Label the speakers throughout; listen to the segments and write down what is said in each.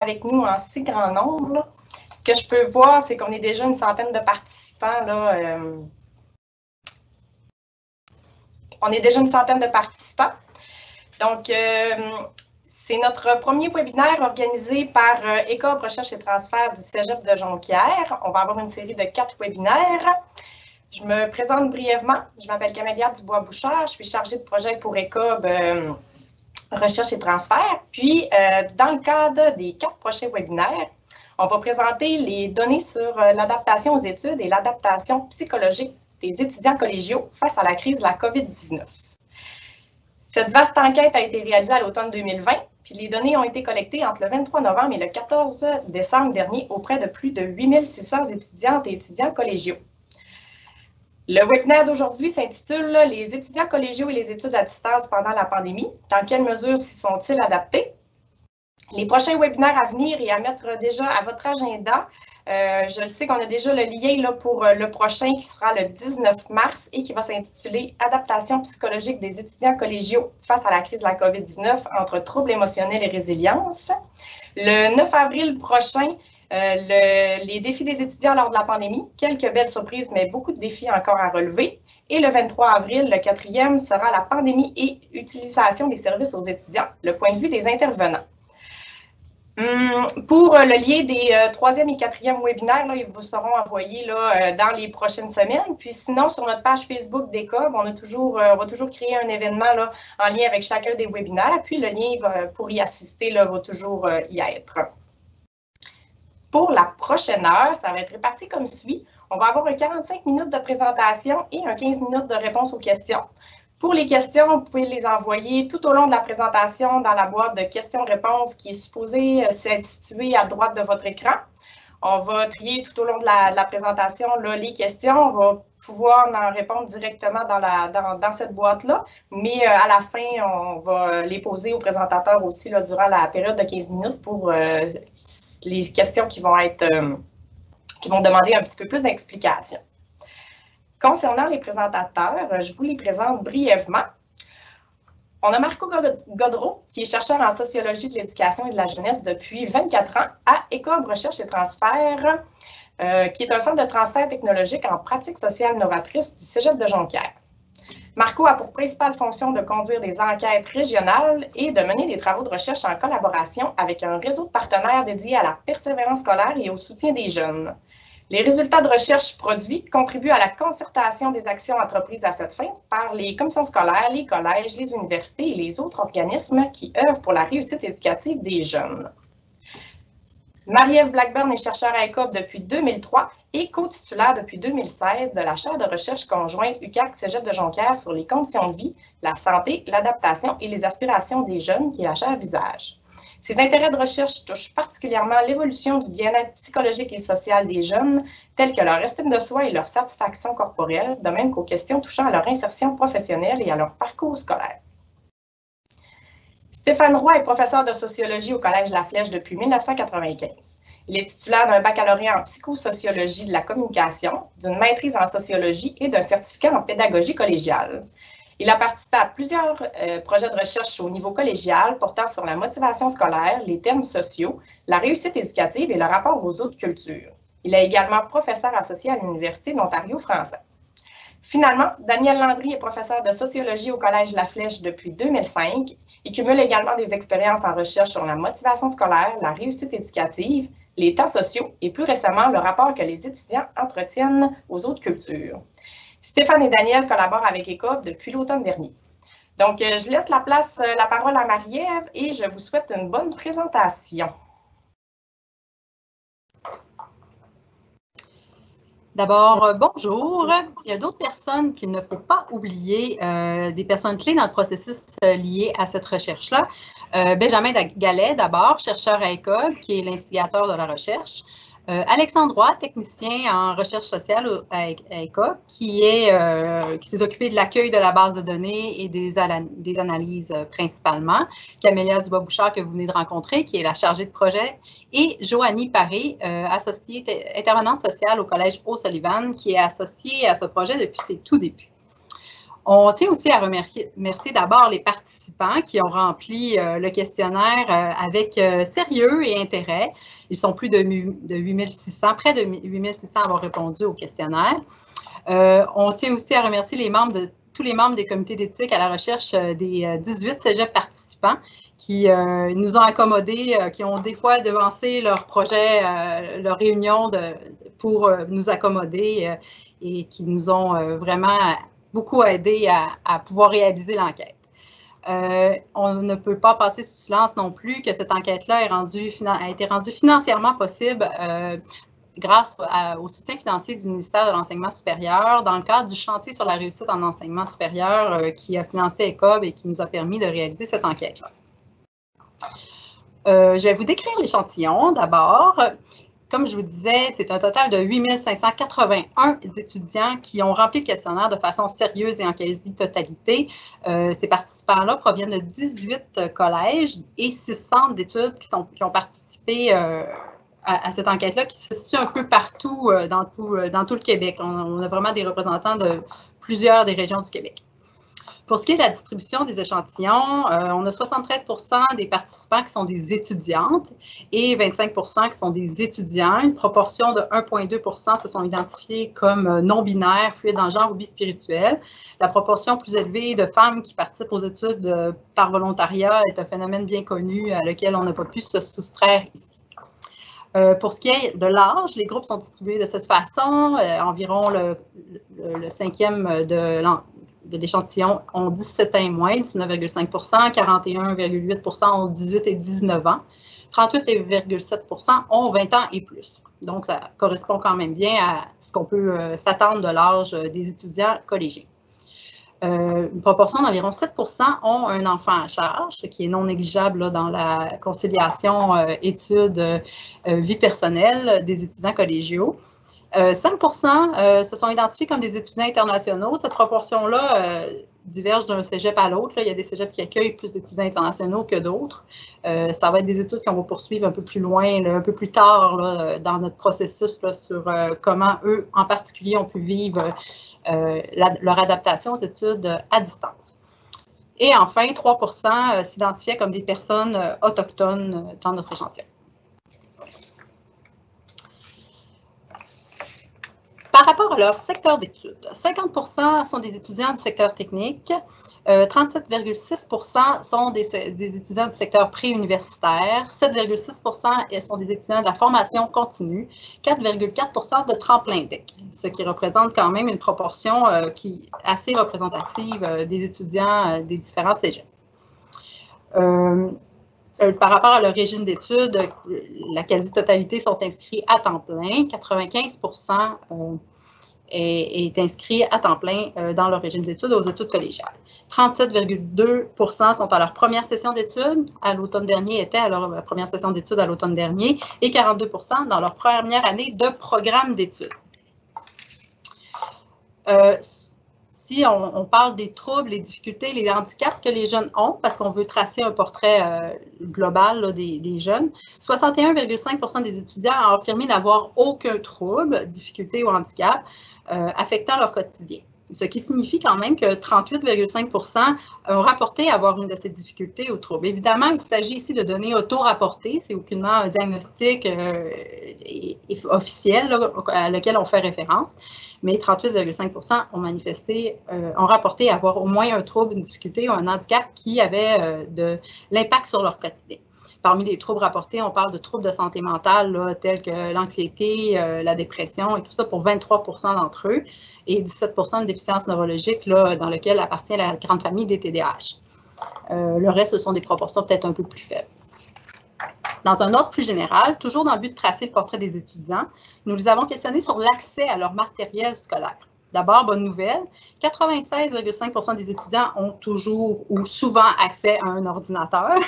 Speaker 1: avec nous en si grand nombre. Là. Ce que je peux voir, c'est qu'on est déjà une centaine de participants. Là, on est déjà une centaine de participants. Donc, c'est notre premier webinaire organisé par ECOB Recherche et Transfert du Cégep de Jonquière. On va avoir une série de 4 webinaires. Je me présente brièvement. Je m'appelle Camélia Dubois-Bouchard. Je suis chargée de projet pour ECOB Recherche et Transfert. Puis, dans le cadre des 4 prochains webinaires, on va présenter les données sur l'adaptation aux études et l'adaptation psychologique des étudiants collégiaux face à la crise de la COVID-19. Cette vaste enquête a été réalisée à l'automne 2020, puis les données ont été collectées entre le 23 novembre et le 14 décembre dernier auprès de plus de 8600 étudiantes et étudiants collégiaux. Le webinaire d'aujourd'hui s'intitule « Les étudiants collégiaux et les études à distance pendant la pandémie. Dans quelles mesures s'y sont-ils adaptés? » Les prochains webinaires à venir et à mettre déjà à votre agenda, je le sais qu'on a déjà le lien là, pour le prochain qui sera le 19 mars et qui va s'intituler « Adaptation psychologique des étudiants collégiaux face à la crise de la COVID-19 entre troubles émotionnels et résilience ». Le 9 avril prochain, les défis des étudiants lors de la pandémie, quelques belles surprises, mais beaucoup de défis encore à relever. Et le 23 avril, le 4e, sera la pandémie et utilisation des services aux étudiants, le point de vue des intervenants. Pour le lien des 3e et 4e webinaires, là, ils vous seront envoyés là, dans les prochaines semaines. Puis sinon, sur notre page Facebook d'ECOB, on va toujours créer un événement là, en lien avec chacun des webinaires. Puis le lien pour y assister là, va toujours y être. Pour la prochaine heure, ça va être réparti comme suit. On va avoir un 45 minutes de présentation et un 15 minutes de réponse aux questions. Pour les questions, vous pouvez les envoyer tout au long de la présentation dans la boîte de questions-réponses qui est supposée être située à droite de votre écran. On va trier tout au long de la présentation là, les questions. On va pouvoir en répondre directement dans cette boîte-là, mais à la fin, on va les poser aux présentateurs aussi là, durant la période de 15 minutes pour les questions qui vont demander un petit peu plus d'explications. Concernant les présentateurs, je vous les présente brièvement. On a Marco Godreau, qui est chercheur en sociologie de l'éducation et de la jeunesse depuis 24 ans à ECOB Recherche et Transfert, qui est un centre de transfert technologique en pratique sociale novatrice du Cégep de Jonquière. Marco a pour principale fonction de conduire des enquêtes régionales et de mener des travaux de recherche en collaboration avec un réseau de partenaires dédiés à la persévérance scolaire et au soutien des jeunes. Les résultats de recherche produits contribuent à la concertation des actions entreprises à cette fin par les commissions scolaires, les collèges, les universités et les autres organismes qui œuvrent pour la réussite éducative des jeunes. Marie-Ève Blackburn est chercheure à ECOB depuis 2003 et co-titulaire depuis 2016 de la chaire de recherche conjointe UQAC-Cégep de Jonquière sur les conditions de vie, la santé, l'adaptation et les aspirations des jeunes, qui est la chaire Visage. Ses intérêts de recherche touchent particulièrement l'évolution du bien-être psychologique et social des jeunes, tels que leur estime de soi et leur satisfaction corporelle, de même qu'aux questions touchant à leur insertion professionnelle et à leur parcours scolaire. Stéphane Roy est professeur de sociologie au Collège La Flèche depuis 1995. Il est titulaire d'un baccalauréat en psychosociologie de la communication, d'une maîtrise en sociologie et d'un certificat en pédagogie collégiale. Il a participé à plusieurs projets de recherche au niveau collégial portant sur la motivation scolaire, les thèmes sociaux, la réussite éducative et le rapport aux autres cultures. Il est également professeur associé à l'Université de l'Ontario français. Finalement, Daniel Landry est professeur de sociologie au Collège La Flèche depuis 2005 et cumule également des expériences en recherche sur la motivation scolaire, la réussite éducative, les temps sociaux et plus récemment le rapport que les étudiants entretiennent aux autres cultures. Stéphane et Daniel collaborent avec ECOB depuis l'automne dernier. Donc, je laisse la parole à Marie-Ève et je vous souhaite une bonne présentation.
Speaker 2: D'abord, bonjour. Il y a d'autres personnes qu'il ne faut pas oublier, des personnes clés dans le processus lié à cette recherche-là. Benjamin Gallet, d'abord, chercheur à ECOB, qui est l'instigateur de la recherche. Alexandre Roy, technicien en recherche sociale à ECOB, qui s'est occupé de l'accueil de la base de données et des analyses principalement. Camélia Dubois-Bouchard, que vous venez de rencontrer, qui est la chargée de projet. Et Joanie Paré, intervenante sociale au Collège O'Sullivan, qui est associée à ce projet depuis ses tout débuts. On tient aussi à remercier d'abord les participants qui ont rempli le questionnaire avec sérieux et intérêt. Ils sont plus de 8600, près de 8600 à avoir répondu au questionnaire. On tient aussi à remercier tous les membres des comités d'éthique à la recherche des 18 cégeps participants qui nous ont accommodés, qui ont des fois devancé leur projet, leur réunion pour nous accommoder et qui nous ont vraiment beaucoup aidé à pouvoir réaliser l'enquête. On ne peut pas passer sous silence non plus que cette enquête-là a été rendue financièrement possible grâce au soutien financier du ministère de l'Enseignement supérieur dans le cadre du chantier sur la réussite en enseignement supérieur qui a financé ECOB et qui nous a permis de réaliser cette enquête-là. Je vais vous décrire l'échantillon d'abord. Comme je vous disais, c'est un total de 8581 étudiants qui ont rempli le questionnaire de façon sérieuse et en quasi-totalité. Ces participants-là proviennent de 18 collèges et 6 centres d'études qui ont participé à cette enquête-là, qui se situe un peu partout dans tout le Québec. On a vraiment des représentants de plusieurs des régions du Québec. Pour ce qui est de la distribution des échantillons, on a 73% des participants qui sont des étudiantes et 25% qui sont des étudiants. Une proportion de 1,2% se sont identifiés comme non-binaires, fluides en genre ou bispirituels. La proportion plus élevée de femmes qui participent aux études par volontariat est un phénomène bien connu à lequel on n'a pas pu se soustraire ici. Pour ce qui est de l'âge, les groupes sont distribués de cette façon. Environ le cinquième de l'échantillon ont 17 ans et moins, 19,5 %, 41,8 % ont 18 et 19 ans, 38,7 % ont 20 ans et plus. Donc, ça correspond quand même bien à ce qu'on peut s'attendre de l'âge des étudiants collégiens. Une proportion d'environ 7 % ont un enfant à charge, ce qui est non négligeable là, dans la conciliation études-vie personnelle des étudiants collégiaux. 5 % se sont identifiés comme des étudiants internationaux. Cette proportion-là diverge d'un cégep à l'autre. Il y a des cégeps qui accueillent plus d'étudiants internationaux que d'autres. Ça va être des études qu'on va poursuivre un peu plus loin, un peu plus tard là, dans notre processus là, sur comment eux, en particulier, ont pu vivre leur adaptation aux études à distance. Et enfin, 3 % s'identifiaient comme des personnes autochtones dans notre échantillon. Par rapport à leur secteur d'études, 50 % sont des étudiants du secteur technique, 37,6 % sont des étudiants du secteur préuniversitaire, 7,6 % sont des étudiants de la formation continue, 4,4 % de tremplin DEC, ce qui représente quand même une proportion qui est assez représentative des étudiants des différents cégeps. Par rapport à leur régime d'études, la quasi-totalité sont inscrits à temps plein, 95 % est inscrit à temps plein dans leur régime d'études aux études collégiales. 37,2 % sont à leur première session d'études à l'automne dernier, étaient à leur première session d'études à l'automne dernier, et 42 % dans leur première année de programme d'études. Si on parle des troubles, les difficultés, les handicaps que les jeunes ont, parce qu'on veut tracer un portrait global là, des jeunes, 61,5 % des étudiants ont affirmé n'avoir aucun trouble, difficulté ou handicap affectant leur quotidien. Ce qui signifie quand même que 38,5 % ont rapporté avoir une de ces difficultés ou troubles. Évidemment, il s'agit ici de données auto-rapportées, c'est aucunement un diagnostic officiel là, à lequel on fait référence, mais 38,5 % ont rapporté avoir au moins un trouble, une difficulté ou un handicap qui avait de l'impact sur leur quotidien. Parmi les troubles rapportés, on parle de troubles de santé mentale là, tels que l'anxiété, la dépression et tout ça pour 23 % d'entre eux et 17 % de déficience neurologique là, dans lequel appartient la grande famille des TDAH. Le reste, ce sont des proportions peut-être un peu plus faibles. Dans un ordre plus général, toujours dans le but de tracer le portrait des étudiants, nous les avons questionnés sur l'accès à leur matériel scolaire. D'abord, bonne nouvelle, 96,5 % des étudiants ont toujours ou souvent accès à un ordinateur.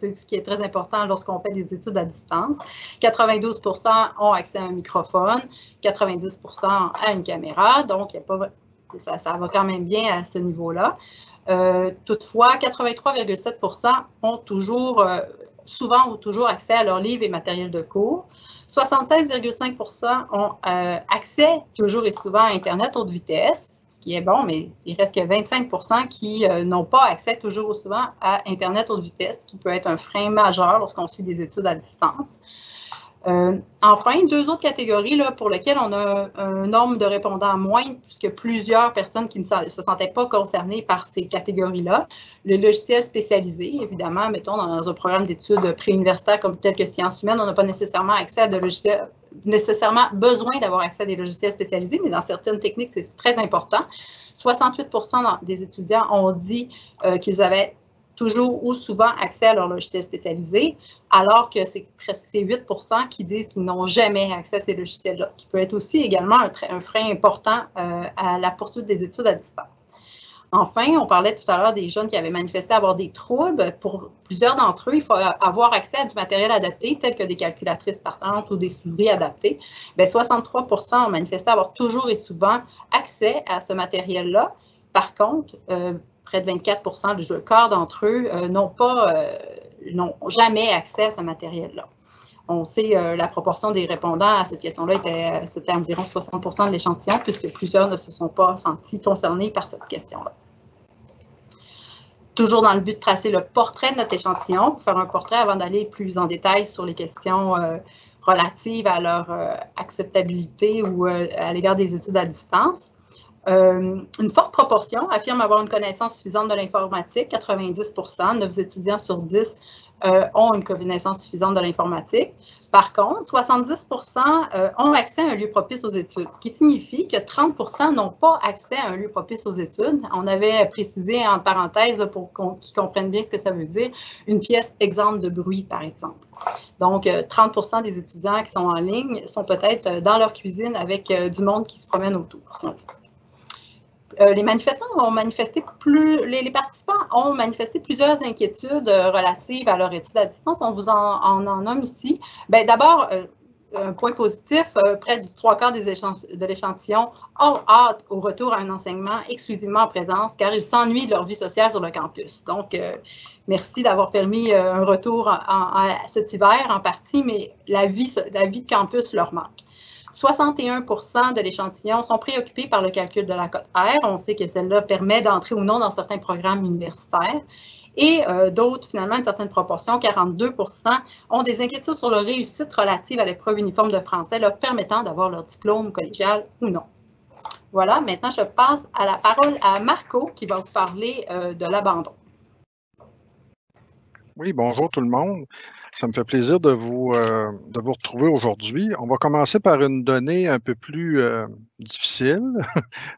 Speaker 2: C'est ce qui est très important lorsqu'on fait des études à distance. 92 % ont accès à un microphone, 90 % à une caméra, donc ça va quand même bien à ce niveau-là. Toutefois, 83,7 % ont souvent ou toujours accès à leurs livres et matériel de cours. 76,5 % ont accès toujours et souvent à Internet haute vitesse, ce qui est bon, mais il reste que 25% qui n'ont pas accès toujours souvent à Internet haute vitesse, ce qui peut être un frein majeur lorsqu'on suit des études à distance. Enfin, deux autres catégories là, pour lesquelles on a un nombre de répondants moindre, puisque plusieurs personnes qui ne se sentaient pas concernées par ces catégories-là. Le logiciel spécialisé, évidemment, mettons dans un programme d'études préuniversitaires comme tel que sciences humaines, on n'a pas nécessairement accès à de logiciels, nécessairement besoin d'avoir accès à des logiciels spécialisés, mais dans certaines techniques, c'est très important. 68% des étudiants ont dit qu'ils avaient toujours ou souvent accès à leur logiciel spécialisé, alors que c'est 8% qui disent qu'ils n'ont jamais accès à ces logiciels-là, ce qui peut être aussi également un frein important à la poursuite des études à distance. Enfin, on parlait tout à l'heure des jeunes qui avaient manifesté avoir des troubles. Pour plusieurs d'entre eux, il faut avoir accès à du matériel adapté, tel que des calculatrices partantes ou des souris adaptées. Bien, 63% ont manifesté avoir toujours et souvent accès à ce matériel-là. Par contre, près de 24%, le quart d'entre eux n'ont jamais accès à ce matériel-là. On sait la proportion des répondants à cette question-là c'était environ 60% de l'échantillon, puisque plusieurs ne se sont pas sentis concernés par cette question-là. Toujours dans le but de tracer le portrait de notre échantillon, pour faire un portrait avant d'aller plus en détail sur les questions relatives à leur acceptabilité ou à l'égard des études à distance. Une forte proportion affirme avoir une connaissance suffisante de l'informatique, 90%, 9 étudiants sur 10 ont une connaissance suffisante de l'informatique. Par contre, 70% ont accès à un lieu propice aux études, ce qui signifie que 30% n'ont pas accès à un lieu propice aux études. On avait précisé en parenthèse pour qu'ils comprennent bien ce que ça veut dire, une pièce exempte de bruit, par exemple. Donc, 30% des étudiants qui sont en ligne sont peut-être dans leur cuisine avec du monde qui se promène autour, si on veut. Les manifestants ont manifesté les participants ont manifesté plusieurs inquiétudes relatives à leur étude à distance. On vous en nomme ici. D'abord, un point positif, près du 3/4 de l'échantillon ont hâte au retour à un enseignement exclusivement en présence, car ils s'ennuient de leur vie sociale sur le campus. Donc, merci d'avoir permis un retour à cet hiver en partie, mais la vie de campus leur manque. 61% de l'échantillon sont préoccupés par le calcul de la cote R. On sait que celle-là permet d'entrer ou non dans certains programmes universitaires. Et d'autres, finalement, une certaine proportion, 42%, ont des inquiétudes sur leur réussite relative à l'épreuve uniforme de français, leur permettant d'avoir leur diplôme collégial ou non. Voilà, maintenant je passe à la parole à Marco qui va vous parler de l'abandon.
Speaker 3: Oui, bonjour tout le monde. Ça me fait plaisir de vous retrouver aujourd'hui. On va commencer par une donnée un peu plus difficile,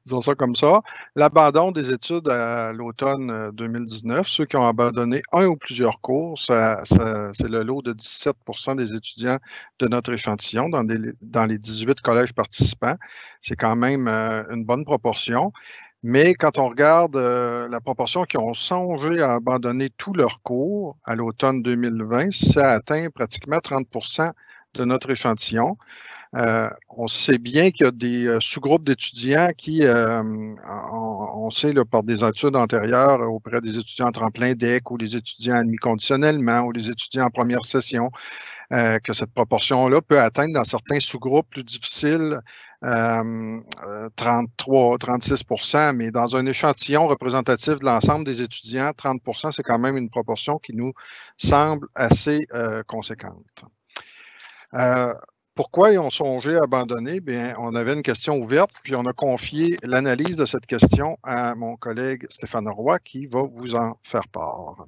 Speaker 3: disons ça comme ça. L'abandon des études à l'automne 2019. Ceux qui ont abandonné un ou plusieurs cours, c'est le lot de 17% des étudiants de notre échantillon dans les 18 collèges participants. C'est quand même une bonne proportion. Mais quand on regarde la proportion qui ont songé à abandonner tous leurs cours à l'automne 2020, ça atteint pratiquement 30% de notre échantillon. On sait bien qu'il y a des sous-groupes d'étudiants qui, on sait là, par des études antérieures auprès des étudiants en tremplin DEC ou les étudiants admis conditionnellement ou les étudiants en première session, que cette proportion-là peut atteindre dans certains sous-groupes plus difficiles 33-36%, mais dans un échantillon représentatif de l'ensemble des étudiants, 30%, c'est quand même une proportion qui nous semble assez conséquente. Pourquoi ils ont songé à abandonner? Bien, on avait une question ouverte, puis on a confié l'analyse de cette question à mon collègue Stéphane Roy, qui va vous en faire part.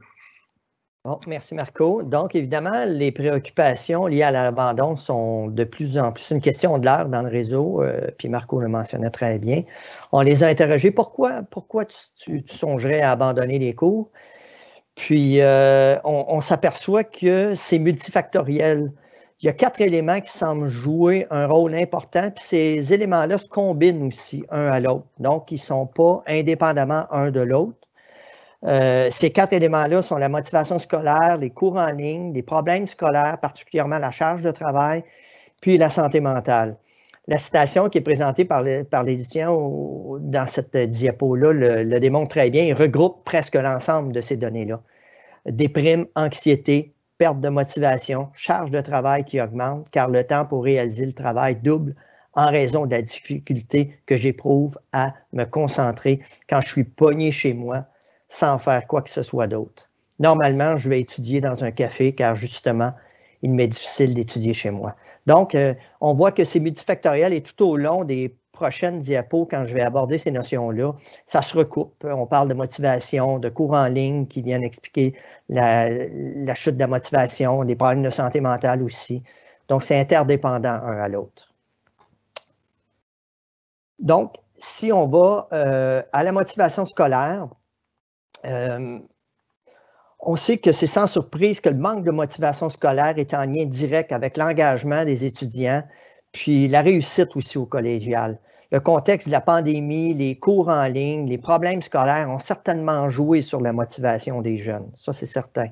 Speaker 4: Bon, merci Marco. Donc, évidemment, les préoccupations liées à l'abandon sont de plus en plus une question de l'heure dans le réseau, puis Marco le mentionnait très bien. On les a interrogés. Pourquoi tu songerais à abandonner les cours? Puis, on s'aperçoit que c'est multifactoriel. Il y a 4 éléments qui semblent jouer un rôle important, puis ces éléments-là se combinent aussi un à l'autre. Donc, ils ne sont pas indépendamment un de l'autre. Ces 4 éléments-là sont la motivation scolaire, les cours en ligne, les problèmes scolaires, particulièrement la charge de travail, puis la santé mentale. La citation qui est présentée par l'édition dans cette diapo-là le démontre très bien. Il regroupe presque l'ensemble de ces données-là. Déprime, anxiété, perte de motivation, charge de travail qui augmente, car le temps pour réaliser le travail double en raison de la difficulté que j'éprouve à me concentrer quand je suis pogné chez moi sans faire quoi que ce soit d'autre. Normalement, je vais étudier dans un café car justement, il m'est difficile d'étudier chez moi. Donc, on voit que c'est multifactoriel et tout au long des prochaines diapos, quand je vais aborder ces notions-là, ça se recoupe. On parle de motivation, de cours en ligne qui viennent expliquer la chute de la motivation, des problèmes de santé mentale aussi. Donc, c'est interdépendant un à l'autre. Donc, si on va à la motivation scolaire, on sait que c'est sans surprise que le manque de motivation scolaire est en lien direct avec l'engagement des étudiants, puis la réussite aussi au collégial. Le contexte de la pandémie, les cours en ligne, les problèmes scolaires ont certainement joué sur la motivation des jeunes. Ça, c'est certain.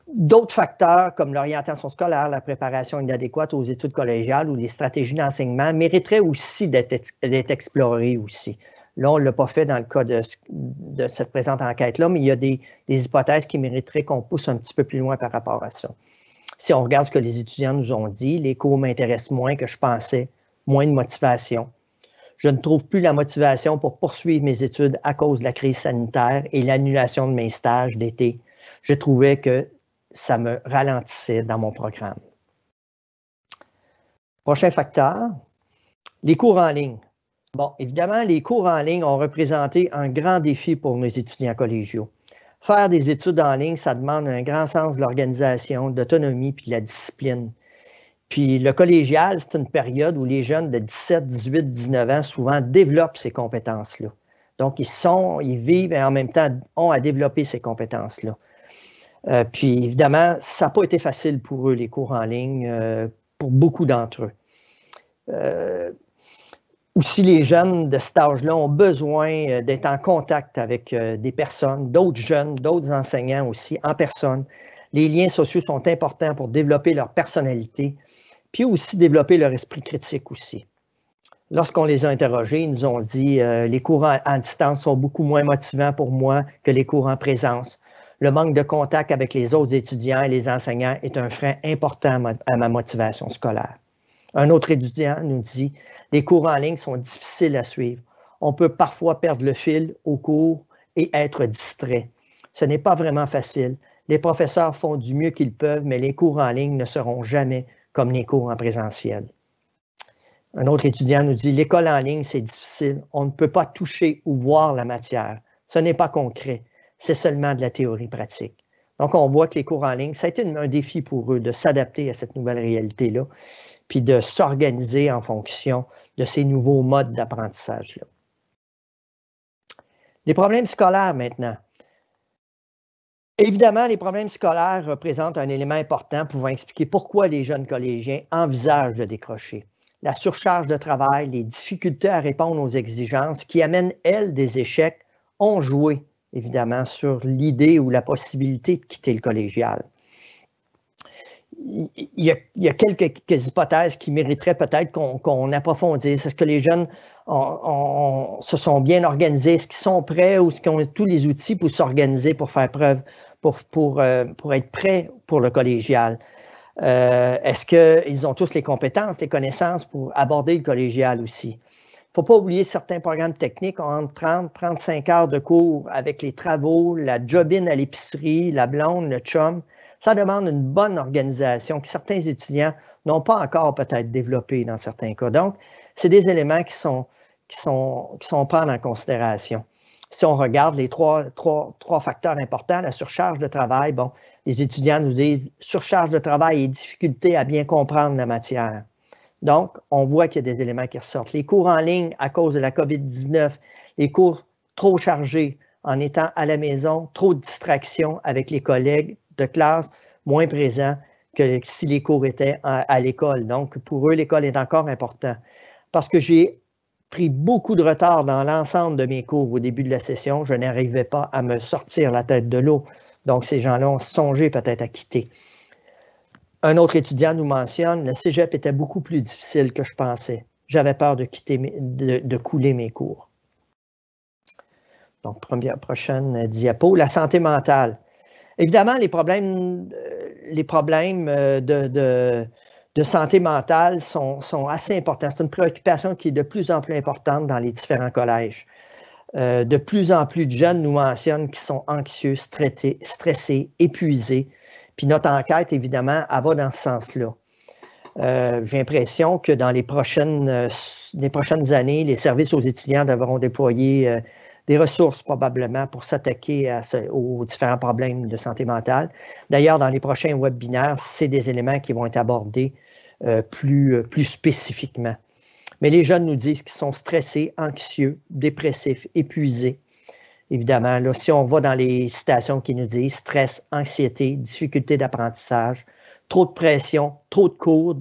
Speaker 4: D'autres facteurs comme l'orientation scolaire, la préparation inadéquate aux études collégiales ou les stratégies d'enseignement mériteraient aussi d'être explorés aussi. Là, on ne l'a pas fait dans le cas de cette présente enquête-là, mais il y a des hypothèses qui mériteraient qu'on pousse un petit peu plus loin par rapport à ça. Si on regarde ce que les étudiants nous ont dit, les cours m'intéressent moins que je pensais, moins de motivation. Je ne trouve plus la motivation pour poursuivre mes études à cause de la crise sanitaire et l'annulation de mes stages d'été. Je trouvais que ça me ralentissait dans mon programme. Prochain facteur, les cours en ligne. Bon, évidemment, les cours en ligne ont représenté un grand défi pour nos étudiants collégiaux. Faire des études en ligne, ça demande un grand sens de l'organisation, d'autonomie puis de la discipline. Puis le collégial, c'est une période où les jeunes de 17, 18, 19 ans souvent développent ces compétences-là. Donc, ils vivent et en même temps ont à développer ces compétences-là. Puis évidemment, ça n'a pas été facile pour eux, les cours en ligne, pour beaucoup d'entre eux. Aussi, les jeunes de cet âge-là ont besoin d'être en contact avec des personnes, d'autres jeunes, d'autres enseignants aussi, en personne. Les liens sociaux sont importants pour développer leur personnalité, puis aussi développer leur esprit critique aussi. Lorsqu'on les a interrogés, ils nous ont dit les cours en distance sont beaucoup moins motivants pour moi que les cours en présence. Le manque de contact avec les autres étudiants et les enseignants est un frein important à ma motivation scolaire. Un autre étudiant nous dit les cours en ligne sont difficiles à suivre. On peut parfois perdre le fil au cours et être distrait. Ce n'est pas vraiment facile. Les professeurs font du mieux qu'ils peuvent, mais les cours en ligne ne seront jamais comme les cours en présentiel. Un autre étudiant nous dit l'école en ligne, c'est difficile. On ne peut pas toucher ou voir la matière. Ce n'est pas concret. C'est seulement de la théorie pratique. Donc, on voit que les cours en ligne, ça a été un défi pour eux de s'adapter à cette nouvelle réalité-là, puis de s'organiser en fonction de ces nouveaux modes d'apprentissage-là. Les problèmes scolaires maintenant. Évidemment, les problèmes scolaires représentent un élément important pouvant expliquer pourquoi les jeunes collégiens envisagent de décrocher. La surcharge de travail, les difficultés à répondre aux exigences qui amènent, elles, des échecs, ont joué, évidemment, sur l'idée ou la possibilité de quitter le collégial. Il y a quelques hypothèses qui mériteraient peut-être qu'on approfondisse. Est-ce que les jeunes se sont bien organisés? Est-ce qu'ils sont prêts ou est-ce qu'ils ont tous les outils pour s'organiser, pour faire preuve, pour être prêts pour le collégial? Est-ce qu'ils ont tous les compétences, les connaissances pour aborder le collégial aussi? Il ne faut pas oublier certains programmes techniques ont entre 30-35 heures de cours avec les travaux, la job-in à l'épicerie, la blonde, le chum. Ça demande une bonne organisation que certains étudiants n'ont pas encore peut-être développée dans certains cas. Donc, c'est des éléments qui sont pris en considération. Si on regarde les trois facteurs importants, la surcharge de travail, bon, les étudiants nous disent surcharge de travail et difficulté à bien comprendre la matière. Donc, on voit qu'il y a des éléments qui ressortent. Les cours en ligne à cause de la COVID-19, les cours trop chargés en étant à la maison, trop de distractions avec les collègues de classe, moins présents que si les cours étaient à l'école. Donc, pour eux, l'école est encore importante. Parce que j'ai pris beaucoup de retard dans l'ensemble de mes cours au début de la session, je n'arrivais pas à me sortir la tête de l'eau. Donc, ces gens-là ont songé peut-être à quitter. Un autre étudiant nous mentionne, le cégep était beaucoup plus difficile que je pensais. J'avais peur de couler mes cours. Donc, prochaine diapo, la santé mentale. Évidemment, les problèmes de santé mentale sont assez importants. C'est une préoccupation qui est de plus en plus importante dans les différents collèges. De plus en plus de jeunes nous mentionnent qu'ils sont anxieux, stressés, épuisés. Puis notre enquête, évidemment, elle va dans ce sens-là. J'ai l'impression que dans les prochaines années, les services aux étudiants devront déployer des ressources probablement pour s'attaquer aux différents problèmes de santé mentale. D'ailleurs, dans les prochains webinaires, c'est des éléments qui vont être abordés plus spécifiquement. Mais les jeunes nous disent qu'ils sont stressés, anxieux, dépressifs, épuisés. Évidemment, là, si on va dans les citations qui nous disent stress, anxiété, difficulté d'apprentissage, trop de pression, trop de cours,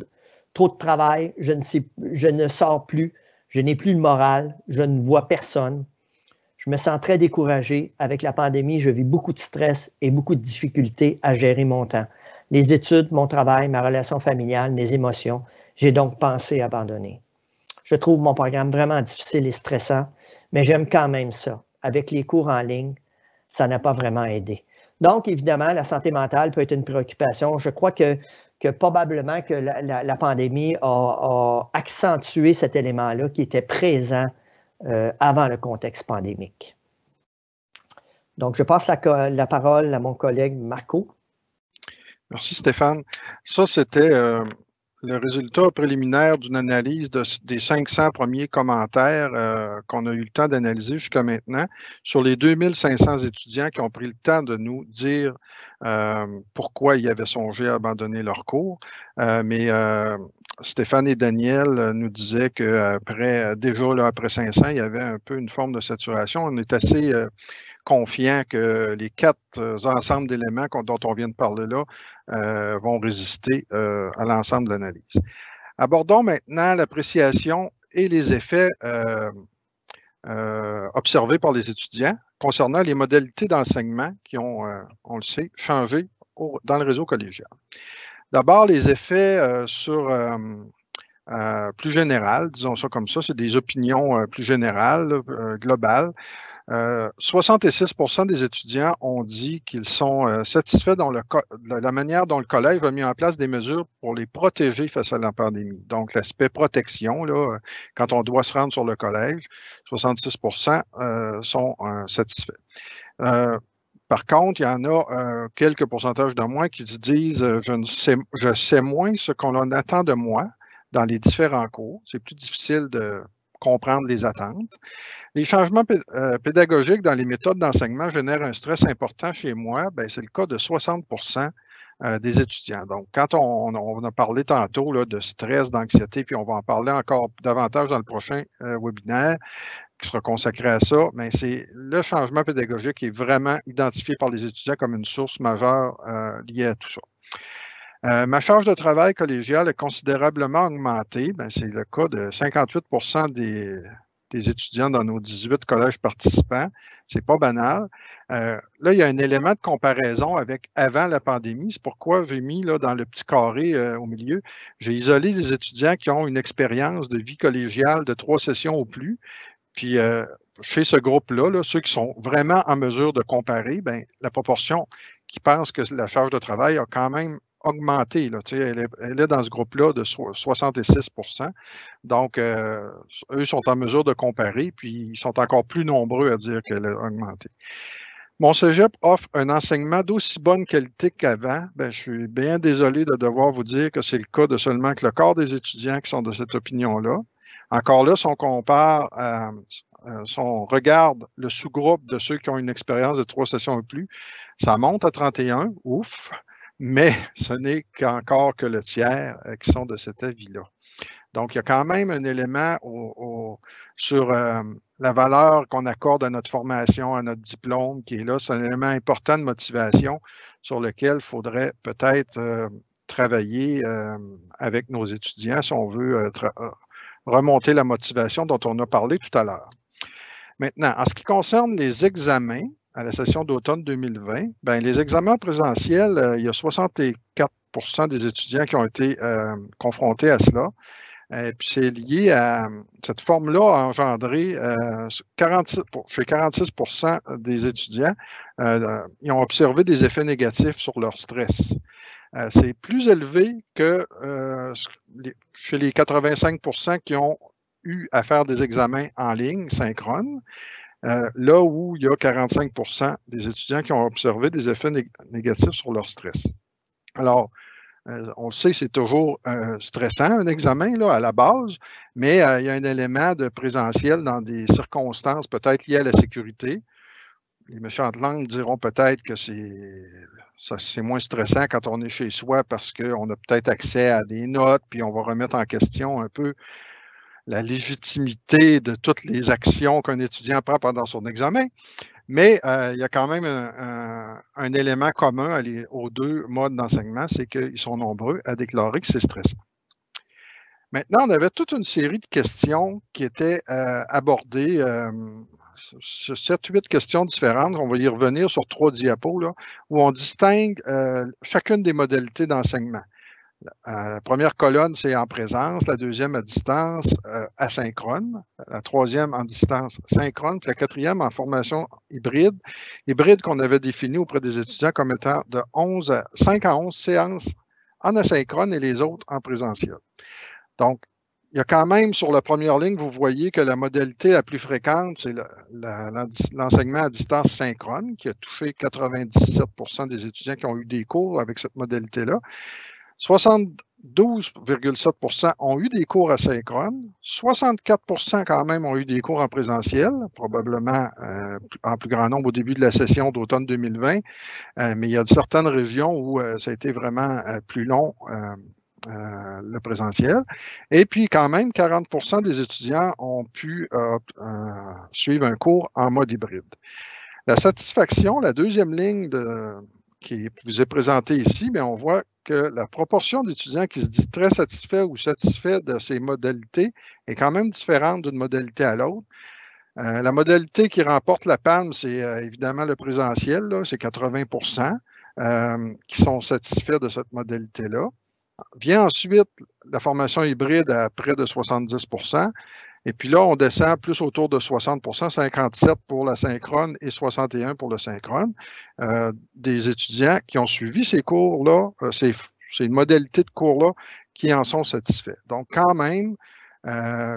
Speaker 4: trop de travail, je ne sors plus, je n'ai plus le moral, je ne vois personne. Je me sens très découragé. Avec la pandémie, je vis beaucoup de stress et beaucoup de difficultés à gérer mon temps. Les études, mon travail, ma relation familiale, mes émotions, j'ai donc pensé abandonner. Je trouve mon programme vraiment difficile et stressant, mais j'aime quand même ça. Avec les cours en ligne, ça n'a pas vraiment aidé. Donc, évidemment, la santé mentale peut être une préoccupation. Je crois que probablement que la pandémie a accentué cet élément-là qui était présent avant le contexte pandémique. Donc, je passe la parole à mon collègue Marco.
Speaker 3: Merci Stéphane. Ça, c'était le résultat préliminaire d'une analyse des 500 premiers commentaires qu'on a eu le temps d'analyser jusqu'à maintenant sur les 2500 étudiants qui ont pris le temps de nous dire pourquoi ils avaient songé à abandonner leur cours. Mais Stéphane et Daniel nous disaient qu'après, déjà là, après 500, il y avait un peu une forme de saturation. On est assez confiant que les 4 ensembles d'éléments dont on vient de parler là vont résister à l'ensemble de l'analyse. Abordons maintenant l'appréciation et les effets observés par les étudiants concernant les modalités d'enseignement qui ont, on le sait, changé dans le réseau collégial. D'abord, les effets plus générales, disons ça comme ça, c'est des opinions plus générales, globales. 66% des étudiants ont dit qu'ils sont satisfaits de la manière dont le collège a mis en place des mesures pour les protéger face à la pandémie. Donc, l'aspect protection, là, quand on doit se rendre sur le collège, 66% sont satisfaits. Par contre, il y en a quelques pourcentages de moins qui se disent je sais moins ce qu'on en attend de moi dans les différents cours. C'est plus difficile de comprendre les attentes. Les changements pédagogiques dans les méthodes d'enseignement génèrent un stress important chez moi. C'est le cas de 60% des étudiants. Donc, quand on a parlé tantôt là, de stress, d'anxiété, puis on va en parler encore davantage dans le prochain webinaire qui sera consacré à ça, mais c'est le changement pédagogique qui est vraiment identifié par les étudiants comme une source majeure liée à tout ça. Ma charge de travail collégiale a considérablement augmenté. C'est le cas de 58% des étudiants dans nos 18 collèges participants. C'est pas banal. Là, il y a un élément de comparaison avec avant la pandémie. C'est pourquoi j'ai mis là, dans le petit carré au milieu, j'ai isolé les étudiants qui ont une expérience de vie collégiale de 3 sessions ou plus. Puis, chez ce groupe-là, là, ceux qui sont vraiment en mesure de comparer, la proportion qui pense que la charge de travail a quand même augmenté. Là, elle est dans ce groupe-là de 66%. Donc, eux sont en mesure de comparer, puis ils sont encore plus nombreux à dire qu'elle a augmenté. Mon cégep offre un enseignement d'aussi bonne qualité qu'avant. Je suis bien désolé de devoir vous dire que c'est le cas de seulement que le quart des étudiants qui sont de cette opinion-là. Encore là, si on compare, si on regarde le sous-groupe de ceux qui ont une expérience de 3 sessions ou plus, ça monte à 31, ouf, mais ce n'est qu'encore que le tiers qui sont de cet avis-là. Donc, il y a quand même un élément sur la valeur qu'on accorde à notre formation, à notre diplôme qui est là. C'est un élément important de motivation sur lequel il faudrait peut-être travailler avec nos étudiants si on veut remonter la motivation dont on a parlé tout à l'heure. Maintenant, en ce qui concerne les examens à la session d'automne 2020, les examens présentiels, il y a 64% des étudiants qui ont été confrontés à cela. Puis c'est lié à cette forme-là a engendré chez 46% des étudiants, ils ont observé des effets négatifs sur leur stress. C'est plus élevé que chez les 85% qui ont eu à faire des examens en ligne synchrones, là où il y a 45% des étudiants qui ont observé des effets négatifs sur leur stress. Alors, on le sait, c'est toujours stressant, un examen là, à la base, mais il y a un élément de présentiel dans des circonstances peut-être liées à la sécurité. Les méchantes langues diront peut-être que c'est moins stressant quand on est chez soi parce qu'on a peut-être accès à des notes, puis on va remettre en question un peu la légitimité de toutes les actions qu'un étudiant prend pendant son examen. Mais il y a quand même un élément commun aux deux modes d'enseignement, c'est qu'ils sont nombreux à déclarer que c'est stressant. Maintenant, on avait toute une série de questions qui étaient abordées, 7-8 questions différentes. On va y revenir sur 3 diapos, là, où on distingue chacune des modalités d'enseignement. La première colonne, c'est en présence, la deuxième à distance, asynchrone, la troisième en distance synchrone, puis la quatrième en formation hybride qu'on avait définie auprès des étudiants comme étant de 5 à 11 séances en asynchrone et les autres en présentiel. Donc, il y a quand même sur la première ligne, vous voyez que la modalité la plus fréquente, c'est l'enseignement à distance synchrone, qui a touché 97% des étudiants qui ont eu des cours avec cette modalité-là. 72,7% ont eu des cours asynchrone, 64% quand même ont eu des cours en présentiel, probablement en plus grand nombre au début de la session d'automne 2020, mais il y a certaines régions où ça a été vraiment plus long, le présentiel. Et puis quand même, 40% des étudiants ont pu suivre un cours en mode hybride. La satisfaction, la deuxième ligne qui vous est présentée ici, bien, on voit que la proportion d'étudiants qui se dit très satisfait ou satisfait de ces modalités est quand même différente d'une modalité à l'autre. La modalité qui remporte la palme, c'est évidemment le présentiel, c'est 80% qui sont satisfaits de cette modalité-là. Vient ensuite la formation hybride à près de 70%. Et puis là, on descend plus autour de 60%, 57 pour la synchrone et 61 pour le synchrone. Des étudiants qui ont suivi ces cours-là, ces modalités de cours-là, qui en sont satisfaits. Donc, quand même,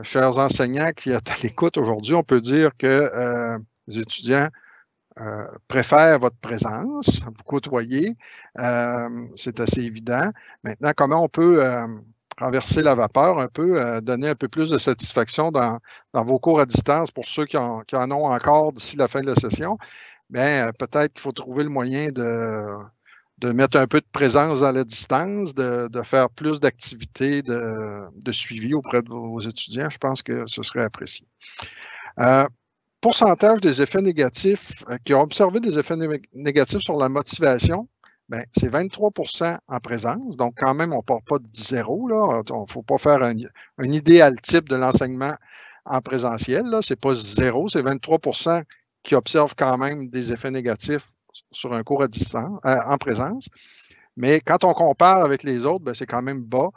Speaker 3: chers enseignants qui êtes à l'écoute aujourd'hui, on peut dire que les étudiants préfèrent votre présence, vous côtoyer. C'est assez évident. Maintenant, comment on peut renverser la vapeur un peu, donner un peu plus de satisfaction dans vos cours à distance pour ceux qui en ont encore d'ici la fin de la session? Bien, peut-être qu'il faut trouver le moyen de mettre un peu de présence dans la distance, de faire plus d'activités de suivi auprès de vos étudiants. Je pense que ce serait apprécié. Pourcentage des effets négatifs, qui ont observé des effets négatifs sur la motivation, bien, c'est 23% en présence. Donc, quand même, on ne part pas de 0. Il ne faut pas faire un idéal type de l'enseignement en présentiel. Ce n'est pas 0, c'est 23% qui observent quand même des effets négatifs sur un cours à distance, en présence. Mais quand on compare avec les autres, c'est quand même bas.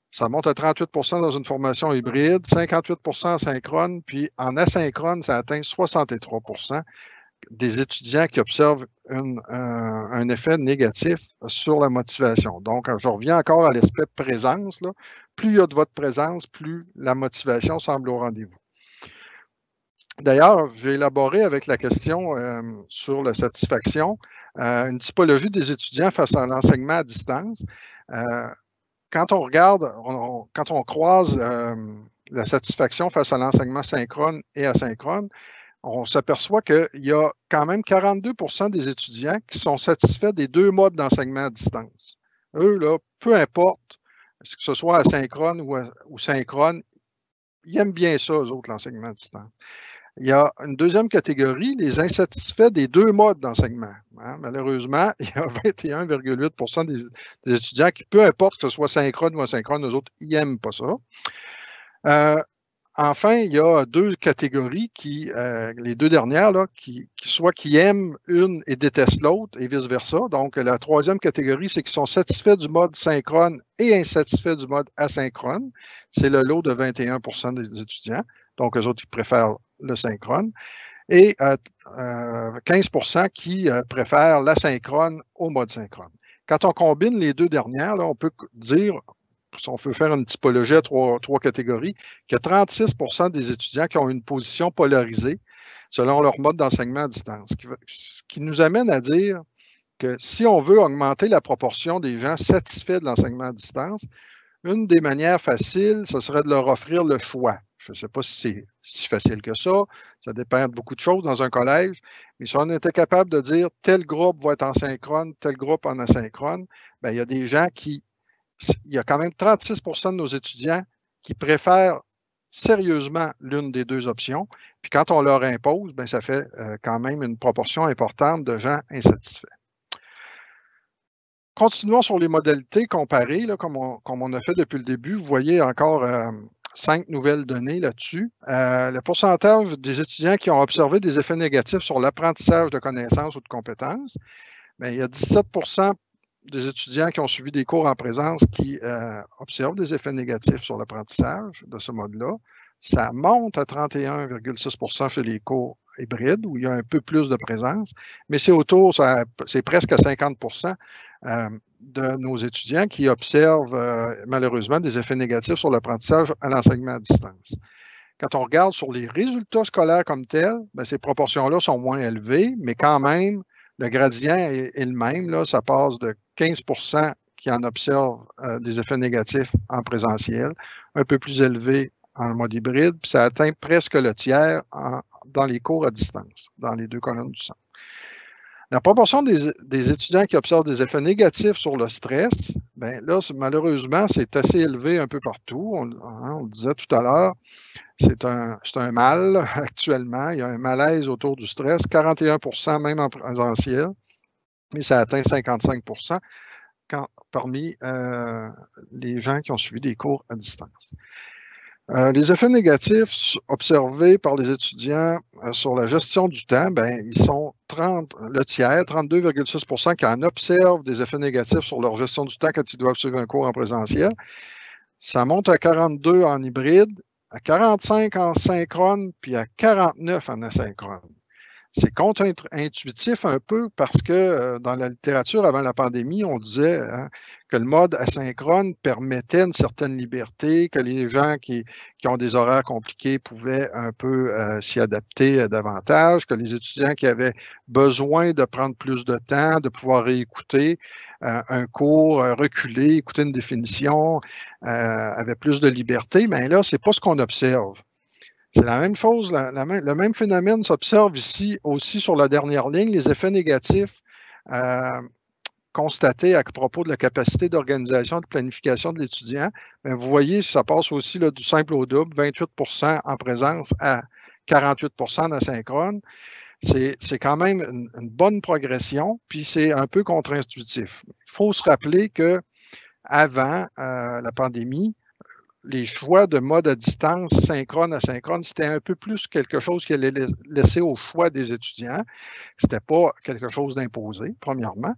Speaker 3: Ça monte à 38% dans une formation hybride, 58% en synchrone, puis en asynchrone, ça atteint 63% des étudiants qui observent un effet négatif sur la motivation. Donc, je reviens encore à l'aspect présence. Là. Plus il y a de votre présence, plus la motivation semble au rendez-vous. D'ailleurs, j'ai élaboré avec la question sur la satisfaction une typologie des étudiants face à l'enseignement à distance. Quand on regarde, quand on croise la satisfaction face à l'enseignement synchrone et asynchrone, on s'aperçoit qu'il y a quand même 42% des étudiants qui sont satisfaits des deux modes d'enseignement à distance. Eux, là, peu importe, que ce soit asynchrone ou synchrone, ils aiment bien ça, eux autres, l'enseignement à distance. Il y a une deuxième catégorie, les insatisfaits des deux modes d'enseignement. Malheureusement, il y a 21,8% des étudiants qui, peu importe que ce soit synchrone ou asynchrone, eux autres, ils n'aiment pas ça. Enfin, il y a deux catégories, les deux dernières, là, qui aiment une et détestent l'autre et vice-versa. Donc, la troisième catégorie, c'est qu'ils sont satisfaits du mode synchrone et insatisfaits du mode asynchrone. C'est le lot de 21% des étudiants. Donc, eux autres, ils préfèrent le synchrone. Et 15% qui préfèrent l'asynchrone au mode synchrone. Quand on combine les deux dernières, là, on peut dire, si on veut faire une typologie à trois catégories, qu'il y a 36 des étudiants qui ont une position polarisée selon leur mode d'enseignement à distance. Ce qui nous amène à dire que si on veut augmenter la proportion des gens satisfaits de l'enseignement à distance, une des manières faciles, ce serait de leur offrir le choix. Je ne sais pas si c'est si facile que ça. Ça dépend de beaucoup de choses dans un collège. Mais si on était capable de dire tel groupe va être en synchrone, tel groupe en asynchrone, bien, il y a des gens il y a quand même 36 de nos étudiants qui préfèrent sérieusement l'une des deux options. Puis quand on leur impose, bien, ça fait quand même une proportion importante de gens insatisfaits. Continuons sur les modalités comparées, là, comme on a fait depuis le début. Vous voyez encore 5 nouvelles données là-dessus. Le pourcentage des étudiants qui ont observé des effets négatifs sur l'apprentissage de connaissances ou de compétences, bien, il y a 17 des étudiants qui ont suivi des cours en présence qui observent des effets négatifs sur l'apprentissage de ce mode-là. Ça monte à 31,6 chez les cours hybrides, où il y a un peu plus de présence, mais c'est presque à 50 de nos étudiants qui observent malheureusement des effets négatifs sur l'apprentissage à l'enseignement à distance. Quand on regarde sur les résultats scolaires comme tels, bien, ces proportions-là sont moins élevées, mais quand même, le gradient est le même. Là, ça passe de 15 qui en observent des effets négatifs en présentiel, un peu plus élevé en mode hybride, puis ça atteint presque le tiers dans les cours à distance, dans les deux colonnes du centre. La proportion des étudiants qui observent des effets négatifs sur le stress, bien là, malheureusement, c'est assez élevé un peu partout. On le disait tout à l'heure, c'est un mal actuellement. Il y a un malaise autour du stress, 41 même en présentiel, mais ça atteint 55 parmi les gens qui ont suivi des cours à distance. Les effets négatifs observés par les étudiants sur la gestion du temps, bien, ils sont le tiers, 32,6 qui en observent des effets négatifs sur leur gestion du temps quand ils doivent suivre un cours en présentiel. Ça monte à 42 en hybride, à 45 en synchrone, puis à 49 en asynchrone. C'est contre-intuitif un peu parce que dans la littérature avant la pandémie, on disait que le mode asynchrone permettait une certaine liberté, que les gens qui ont des horaires compliqués pouvaient un peu s'y adapter davantage, que les étudiants qui avaient besoin de prendre plus de temps, de pouvoir réécouter un cours, reculer, écouter une définition, avaient plus de liberté. Mais là, ce n'est pas ce qu'on observe. C'est la même chose, le même phénomène s'observe ici aussi sur la dernière ligne, les effets négatifs constatés à propos de la capacité d'organisation et de planification de l'étudiant. Vous voyez, ça passe aussi là, du simple au double, 28 en présence à 48 en asynchrone. C'est quand même une bonne progression, puis c'est un peu contre-intuitif. Il faut se rappeler qu'avant la pandémie, les choix de mode à distance, synchrone, asynchrone, c'était un peu plus quelque chose qui allait laisser au choix des étudiants. Ce n'était pas quelque chose d'imposé, premièrement.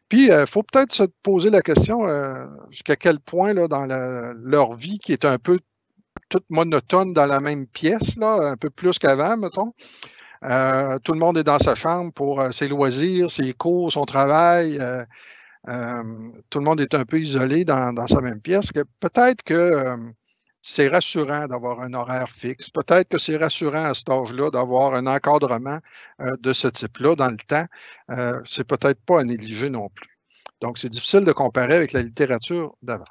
Speaker 3: Puis, il faut peut-être se poser la question jusqu'à quel point, là, dans leur vie, qui est un peu toute monotone dans la même pièce, là, un peu plus qu'avant, mettons. Tout le monde est dans sa chambre pour ses loisirs, ses cours, son travail. Tout le monde est un peu isolé dans sa même pièce. Peut-être que c'est rassurant d'avoir un horaire fixe. Peut-être que c'est rassurant à cet âge-là d'avoir un encadrement de ce type-là dans le temps. C'est peut-être pas à négliger non plus. Donc, c'est difficile de comparer avec la littérature d'avant.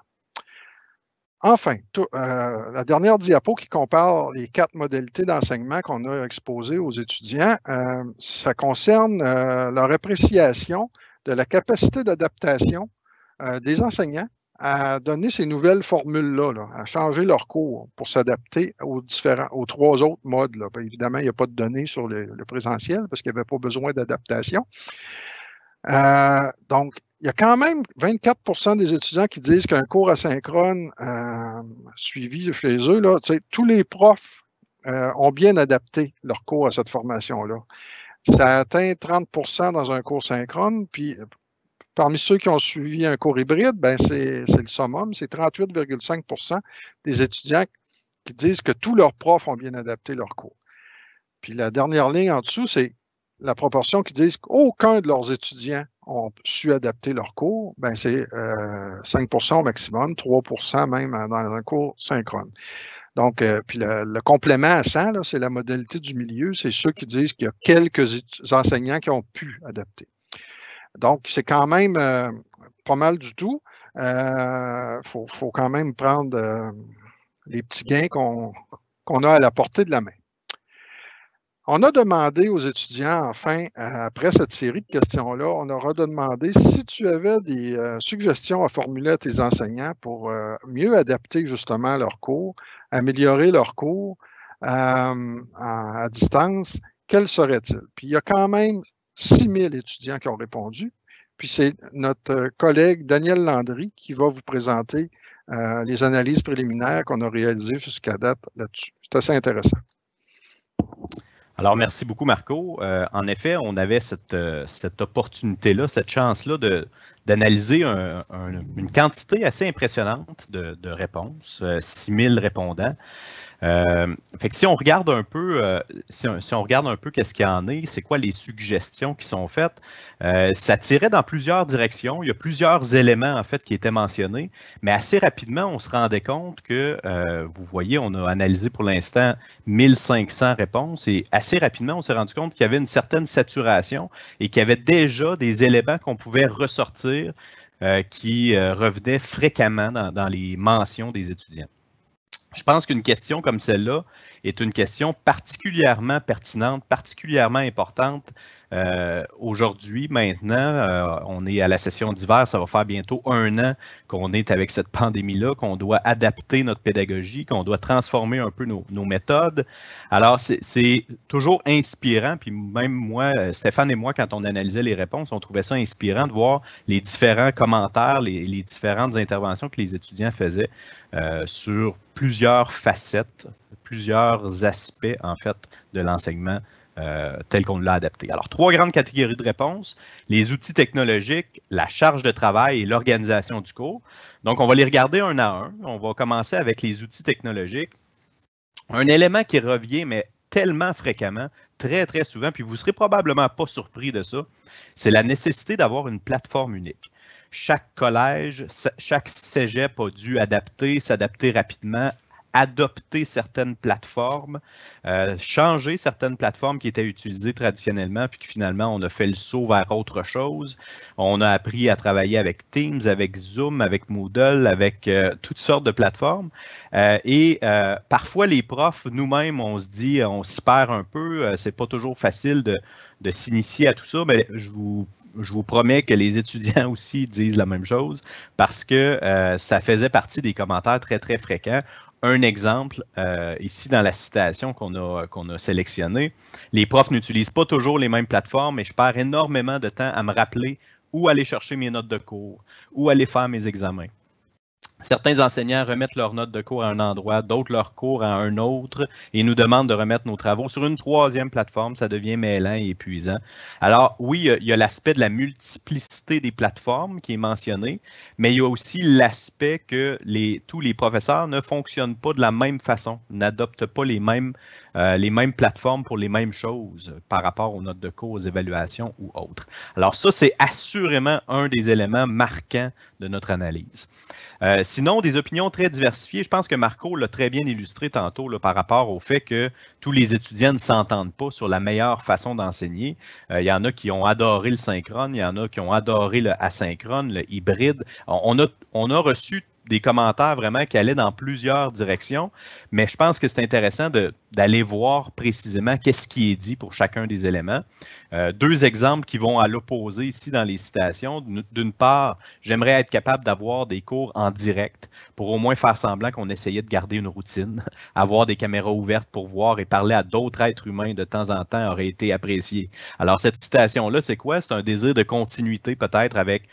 Speaker 3: Enfin, la dernière diapo qui compare les 4 modalités d'enseignement qu'on a exposées aux étudiants, ça concerne leur appréciation de la capacité d'adaptation des enseignants à donner ces nouvelles formules-là, à changer leur cours pour s'adapter aux 3 autres modes. Là. Bien, évidemment, il n'y a pas de données sur le présentiel parce qu'il n'y avait pas besoin d'adaptation. Donc, il y a quand même 24 des étudiants qui disent qu'un cours asynchrone suivi chez eux, là, tous les profs ont bien adapté leur cours à cette formation-là. Ça atteint 30 dans un cours synchrone, puis parmi ceux qui ont suivi un cours hybride, ben c'est le summum, c'est 38,5 des étudiants qui disent que tous leurs profs ont bien adapté leur cours. Puis la dernière ligne en dessous, c'est la proportion qui disent qu'aucun de leurs étudiants ont su adapter leur cours, ben c'est 5% au maximum, 3% même dans un cours synchrone. Donc, puis le complément à ça, c'est la modalité du milieu, c'est ceux qui disent qu'il y a quelques enseignants qui ont pu adapter. Donc, c'est quand même pas mal du tout. Faut quand même prendre les petits gains qu'on a à la portée de la main. On a demandé aux étudiants, enfin, après cette série de questions-là, on leur a demandé si tu avais des suggestions à formuler à tes enseignants pour mieux adapter justement leurs cours, améliorer leurs cours à distance, quels seraient-ils? Puis il y a quand même 6000 étudiants qui ont répondu. Puis c'est notre collègue Daniel Landry qui va vous présenter les analyses préliminaires qu'on a réalisées jusqu'à date là-dessus. C'est assez intéressant.
Speaker 5: Alors, merci beaucoup, Marco. En effet, on avait cette opportunité-là, cette chance-là d'analyser une quantité assez impressionnante de réponses, 6000 répondants. Fait que si on regarde un peu, si on regarde un peu qu'est-ce qu'il y en est, c'est quoi les suggestions qui sont faites, ça tirait dans plusieurs directions. Il y a plusieurs éléments en fait qui étaient mentionnés, mais assez rapidement on se rendait compte que, vous voyez, on a analysé pour l'instant 1500 réponses et assez rapidement on s'est rendu compte qu'il y avait une certaine saturation et qu'il y avait déjà des éléments qu'on pouvait ressortir qui revenaient fréquemment dans les mentions des étudiants. Je pense qu'une question comme celle-là est une question particulièrement pertinente, particulièrement importante aujourd'hui. Maintenant, on est à la session d'hiver, ça va faire bientôt 1 an qu'on est avec cette pandémie-là, qu'on doit adapter notre pédagogie, qu'on doit transformer un peu nos méthodes. Alors, c'est toujours inspirant, puis même moi, Stéphane et moi, quand on analysait les réponses, on trouvait ça inspirant de voir les différents commentaires, les différentes interventions que les étudiants faisaient sur plusieurs facettes, plusieurs aspects, en fait, de l'enseignement tel qu'on l'a adapté. Alors, 3 grandes catégories de réponses, les outils technologiques, la charge de travail et l'organisation du cours. Donc, on va les regarder un à un. On va commencer avec les outils technologiques. Un élément qui revient, mais tellement fréquemment, très, très souvent, puis vous ne serez probablement pas surpris de ça, c'est la nécessité d'avoir une plateforme unique. Chaque collège, chaque cégep a dû s'adapter rapidement, adopter certaines plateformes, changer certaines plateformes qui étaient utilisées traditionnellement, puis que finalement, on a fait le saut vers autre chose. On a appris à travailler avec Teams, avec Zoom, avec Moodle, avec toutes sortes de plateformes. Et parfois, les profs, nous-mêmes, on se dit, on s'y perd un peu. C'est pas toujours facile de s'initier à tout ça, mais je vous promets que les étudiants aussi disent la même chose parce que ça faisait partie des commentaires très, très fréquents. Un exemple, ici dans la citation qu'on a sélectionnée, les profs n'utilisent pas toujours les mêmes plateformes et je perds énormément de temps à me rappeler où aller chercher mes notes de cours, où aller faire mes examens. Certains enseignants remettent leurs notes de cours à un endroit, d'autres leurs cours à un autre et nous demandent de remettre nos travaux sur une 3e plateforme. Ça devient mêlant et épuisant. Alors oui, il y a l'aspect de la multiplicité des plateformes qui est mentionné, mais il y a aussi l'aspect que tous les professeurs ne fonctionnent pas de la même façon, n'adoptent pas les mêmes plateformes pour les mêmes choses par rapport aux notes de cours, aux évaluations ou autres. Alors ça, c'est assurément un des éléments marquants de notre analyse. Sinon, des opinions très diversifiées. Je pense que Marco l'a très bien illustré tantôt là, par rapport au fait que tous les étudiants ne s'entendent pas sur la meilleure façon d'enseigner. Il y en a qui ont adoré le synchrone, il y en a qui ont adoré le asynchrone, le hybride. On a reçu des commentaires vraiment qui allaient dans plusieurs directions, mais je pense que c'est intéressant d'aller voir précisément qu'est-ce qui est dit pour chacun des éléments. 2 exemples qui vont à l'opposé ici dans les citations. D'une part, j'aimerais être capable d'avoir des cours en direct pour au moins faire semblant qu'on essayait de garder une routine. Avoir des caméras ouvertes pour voir et parler à d'autres êtres humains de temps en temps aurait été apprécié. Alors cette citation-là, c'est quoi? C'est un désir de continuité peut-être avec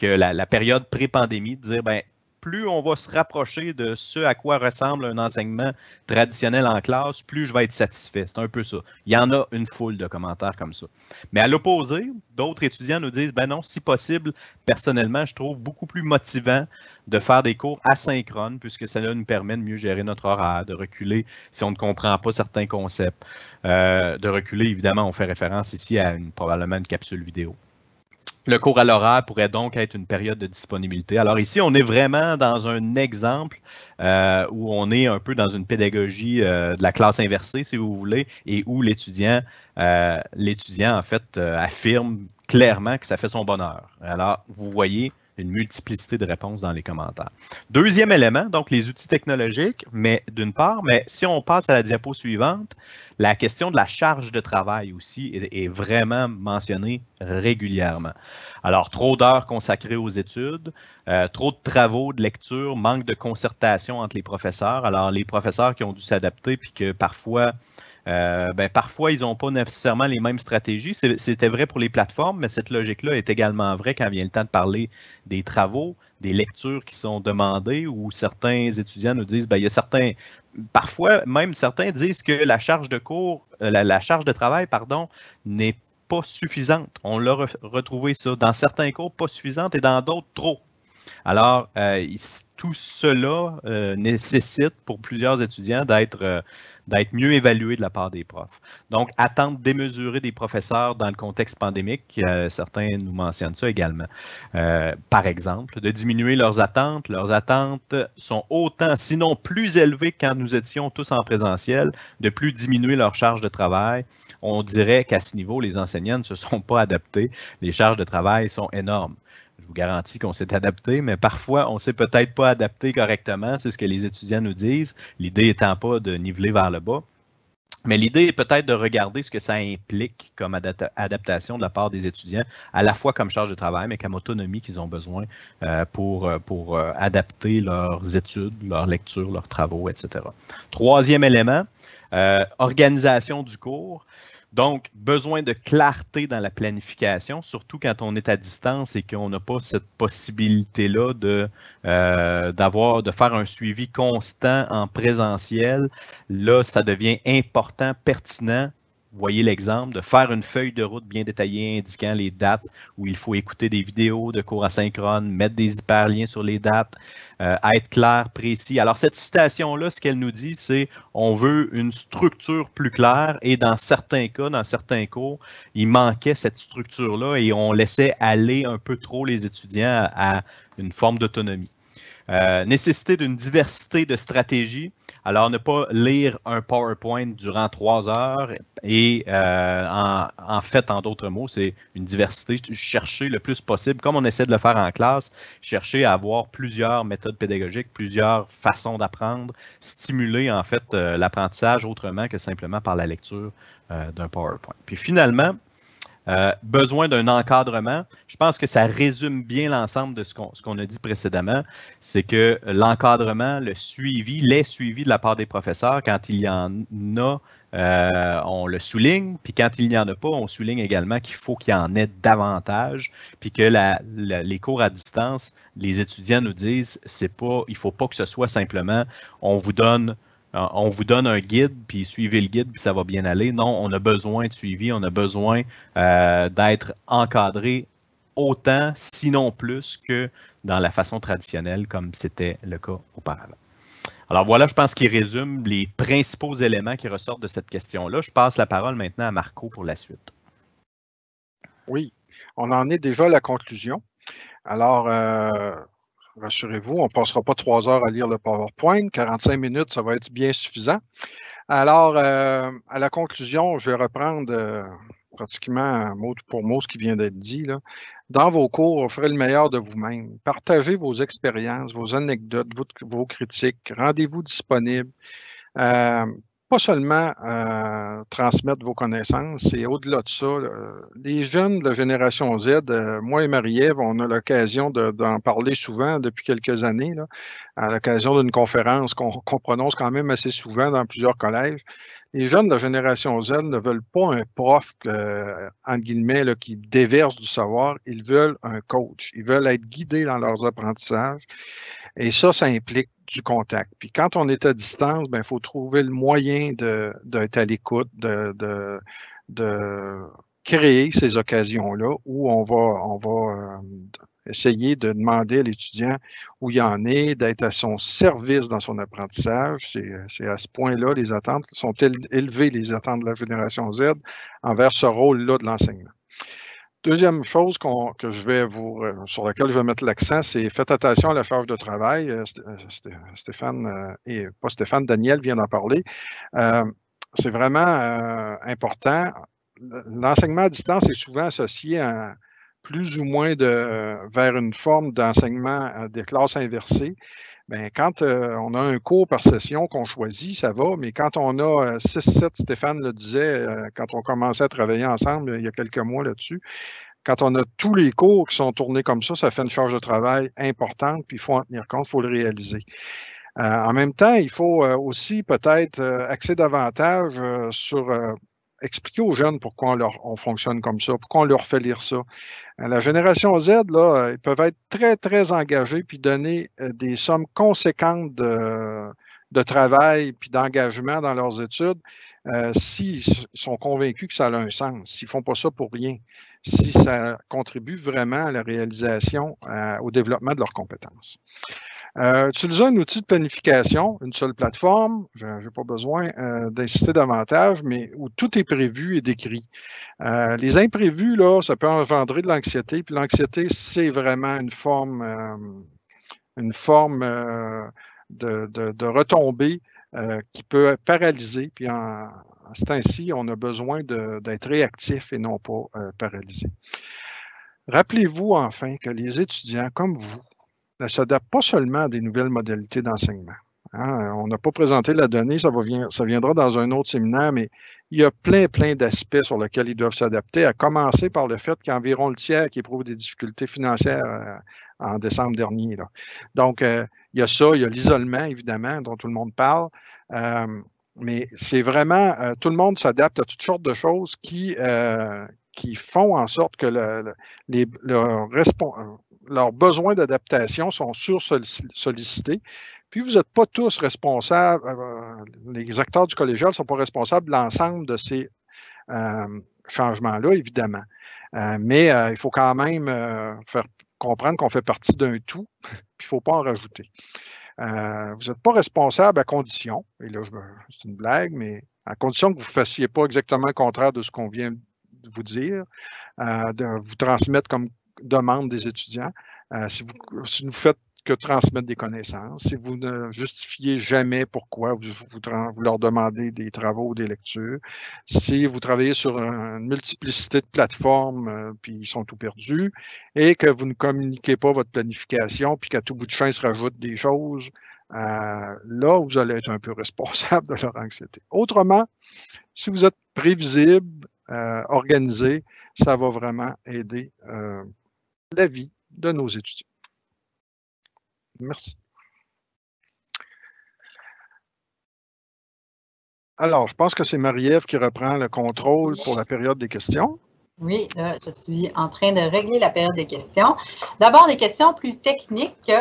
Speaker 5: la période pré-pandémie, de dire, ben plus on va se rapprocher de ce à quoi ressemble un enseignement traditionnel en classe, plus je vais être satisfait. C'est un peu ça. Il y en a une foule de commentaires comme ça. Mais à l'opposé, d'autres étudiants nous disent, ben non, si possible, personnellement, je trouve beaucoup plus motivant de faire des cours asynchrones, puisque cela nous permet de mieux gérer notre horaire, de reculer si on ne comprend pas certains concepts. De reculer, évidemment, on fait référence ici à probablement une capsule vidéo. Le cours à l'horaire pourrait donc être une période de disponibilité. Alors ici, on est vraiment dans un exemple où on est un peu dans une pédagogie de la classe inversée, si vous voulez, et où l'étudiant, en fait, affirme clairement que ça fait son bonheur. Alors, vous voyez une multiplicité de réponses dans les commentaires. Deuxième élément, donc les outils technologiques, mais d'une part, mais si on passe à la diapo suivante, la question de la charge de travail aussi est vraiment mentionnée régulièrement. Alors, trop d'heures consacrées aux études, trop de travaux, de lecture, manque de concertation entre les professeurs. Alors, les professeurs qui ont dû s'adapter puis que parfois, parfois, ils n'ont pas nécessairement les mêmes stratégies. C'était vrai pour les plateformes, mais cette logique-là est également vraie quand vient le temps de parler des travaux, des lectures qui sont demandées, où certains étudiants nous disent, il y a certains, parfois même certains disent que la charge de cours, la charge de travail, pardon, n'est pas suffisante. On l'a retrouvé ça. Dans certains cours, pas suffisante et dans d'autres, trop. Alors, tout cela nécessite pour plusieurs étudiants d'être mieux évalué de la part des profs. Donc, attente démesurée des professeurs dans le contexte pandémique, certains nous mentionnent ça également. Par exemple, de diminuer leurs attentes. Leurs attentes sont autant, sinon plus élevées que quand nous étions tous en présentiel, de plus diminuer leur charge de travail. On dirait qu'à ce niveau, les enseignants ne se sont pas adaptés. Les charges de travail sont énormes. Je vous garantis qu'on s'est adapté, mais parfois, on ne s'est peut-être pas adapté correctement. C'est ce que les étudiants nous disent. L'idée étant pas de niveler vers le bas. Mais l'idée est peut-être de regarder ce que ça implique comme adaptation de la part des étudiants, à la fois comme charge de travail, mais comme autonomie qu'ils ont besoin pour adapter leurs études, leurs lectures, leurs travaux, etc. Troisième élément, organisation du cours. Donc, besoin de clarté dans la planification, surtout quand on est à distance et qu'on n'a pas cette possibilité-là de faire un suivi constant en présentiel. Là, ça devient important, pertinent. Vous voyez l'exemple de faire une feuille de route bien détaillée indiquant les dates où il faut écouter des vidéos de cours asynchrone, mettre des hyperliens sur les dates, être clair, précis. Alors, cette citation-là, ce qu'elle nous dit, c'est on veut une structure plus claire et dans certains cas, dans certains cours, il manquait cette structure-là et on laissait aller un peu trop les étudiants à une forme d'autonomie. Nécessité d'une diversité de stratégies. Alors, ne pas lire un PowerPoint durant 3 heures et en fait, en d'autres mots, c'est une diversité. Chercher le plus possible, comme on essaie de le faire en classe, chercher à avoir plusieurs méthodes pédagogiques, plusieurs façons d'apprendre, stimuler en fait l'apprentissage autrement que simplement par la lecture d'un PowerPoint. Puis finalement, besoin d'un encadrement. Je pense que ça résume bien l'ensemble de ce qu'on a dit précédemment. C'est que l'encadrement, les suivis de la part des professeurs, quand il y en a, on le souligne. Puis quand il n'y en a pas, on souligne également qu'il faut qu'il y en ait davantage. Puis que les cours à distance, les étudiants nous disent, il ne faut pas que ce soit simplement, on vous donne un guide, puis suivez le guide, puis ça va bien aller. Non, on a besoin de suivi, on a besoin d'être encadré autant, sinon plus, que dans la façon traditionnelle, comme c'était le cas auparavant. Alors voilà, je pense qu'il résume les principaux éléments qui ressortent de cette question-là. Je passe la parole maintenant à Marco pour la suite.
Speaker 3: Oui, on en est déjà à la conclusion. Alors, rassurez-vous, on ne passera pas 3 heures à lire le PowerPoint. 45 minutes, ça va être bien suffisant. Alors, à la conclusion, je vais reprendre pratiquement mot pour mot ce qui vient d'être dit, là. Dans vos cours, offrez le meilleur de vous-même. Partagez vos expériences, vos anecdotes, vos critiques. Rendez-vous disponible. Pas seulement transmettre vos connaissances, et au-delà de ça, les jeunes de la génération Z, moi et Marie-Ève, on a l'occasion d'en parler souvent depuis quelques années, là, à l'occasion d'une conférence qu'on prononce quand même assez souvent dans plusieurs collèges. Les jeunes de la génération Z ne veulent pas un prof, entre guillemets, là, qui déverse du savoir, ils veulent un coach. Ils veulent être guidés dans leurs apprentissages. Et ça implique du contact. Puis quand on est à distance, il faut trouver le moyen d'être à l'écoute, de créer ces occasions-là où on va essayer de demander à l'étudiant où il en est, d'être à son service dans son apprentissage. C'est à ce point-là, les attentes sont élevées, les attentes de la génération Z, envers ce rôle-là de l'enseignement. Deuxième chose que je vais sur laquelle je vais mettre l'accent, c'est faites attention à la charge de travail. Daniel vient d'en parler. C'est vraiment important. L'enseignement à distance est souvent associé à plus ou moins vers une forme d'enseignement des classes inversées. Bien, quand on a un cours par session qu'on choisit, ça va, mais quand on a 6-7, Stéphane le disait, quand on commençait à travailler ensemble il y a quelques mois là-dessus, quand on a tous les cours qui sont tournés comme ça fait une charge de travail importante, puis il faut en tenir compte, il faut le réaliser. En même temps, il faut aussi peut-être axer davantage sur expliquer aux jeunes pourquoi on fonctionne comme ça, pourquoi on leur fait lire ça. La génération Z, là, ils peuvent être très, très engagés puis donner des sommes conséquentes de travail puis d'engagement dans leurs études s'ils sont convaincus que ça a un sens, s'ils ne font pas ça pour rien, si ça contribue vraiment à la réalisation, au développement de leurs compétences. Utiliser un outil de planification, une seule plateforme, je n'ai pas besoin d'insister davantage, mais où tout est prévu et décrit. Les imprévus, là, ça peut engendrer de l'anxiété, puis l'anxiété, c'est vraiment une forme de retombée qui peut paralyser, puis en ce temps-ci, on a besoin d'être réactif et non pas paralysé. Rappelez-vous enfin que les étudiants, comme vous, ne s'adaptent pas seulement à des nouvelles modalités d'enseignement. Hein? On n'a pas présenté la donnée, ça viendra dans un autre séminaire, mais il y a plein d'aspects sur lesquels ils doivent s'adapter, à commencer par le fait qu'il y a environ le tiers qui éprouve des difficultés financières en décembre dernier. Là. Donc, il y a ça, il y a l'isolement, évidemment, dont tout le monde parle. Mais c'est vraiment, tout le monde s'adapte à toutes sortes de choses qui font en sorte que leurs besoins d'adaptation sont sursollicités. Puis, vous n'êtes pas tous responsables, les acteurs du collégial ne sont pas responsables de l'ensemble de ces changements-là, évidemment. Mais il faut quand même faire comprendre qu'on fait partie d'un tout, puis il ne faut pas en rajouter. Vous n'êtes pas responsable à condition, et là, c'est une blague, mais à condition que vous ne fassiez pas exactement le contraire de ce qu'on vient de vous dire, de vous transmettre comme demande des étudiants. Si vous ne faites que transmettre des connaissances, si vous ne justifiez jamais pourquoi vous leur demandez des travaux ou des lectures, si vous travaillez sur une multiplicité de plateformes, puis ils sont tout perdus, et que vous ne communiquez pas votre planification, puis qu'à tout bout de champ, il se rajoute des choses, là, vous allez être un peu responsable de leur anxiété. Autrement, si vous êtes prévisible, organisé, ça va vraiment aider la vie de nos étudiants. Merci. Alors, je pense que c'est Marie-Ève qui reprend le contrôle pour la période des questions.
Speaker 2: Oui, là, je suis en train de régler la période des questions. D'abord, des questions plus techniques.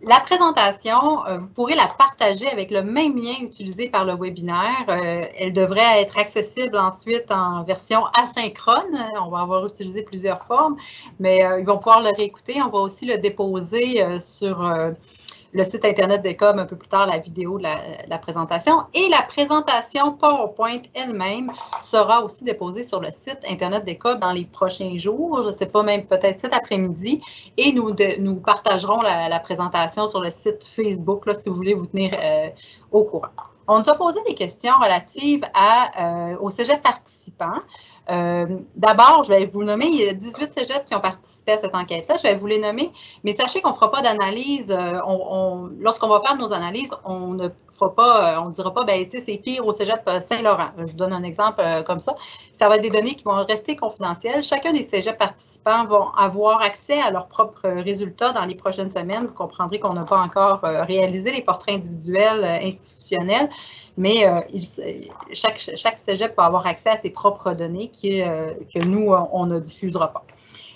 Speaker 2: La présentation, vous pourrez la partager avec le même lien utilisé par le webinaire. Elle devrait être accessible ensuite en version asynchrone. On va avoir utilisé plusieurs formes, mais ils vont pouvoir le réécouter. On va aussi le déposer sur le site Internet d'ECOB un peu plus tard, la vidéo de la présentation. Et la présentation PowerPoint elle-même sera aussi déposée sur le site Internet d'ECOB dans les prochains jours, je ne sais pas, même peut-être cet après-midi. Et nous partagerons la présentation sur le site Facebook, là, si vous voulez vous tenir au courant. On nous a posé des questions relatives au cégep participant. D'abord, je vais vous nommer, il y a 18 cégeps qui ont participé à cette enquête-là, je vais vous les nommer, mais sachez qu'on ne fera pas d'analyse, lorsqu'on va faire nos analyses, on ne fera pas, on ne dira pas, ben, tu sais, c'est pire au cégep Saint-Laurent. Je vous donne un exemple comme ça. Ça va être des données qui vont rester confidentielles. Chacun des cégeps participants vont avoir accès à leurs propres résultats dans les prochaines semaines. Vous comprendrez qu'on n'a pas encore réalisé les portraits individuels institutionnels, mais chaque cégep va avoir accès à ses propres données que nous, on ne diffusera pas.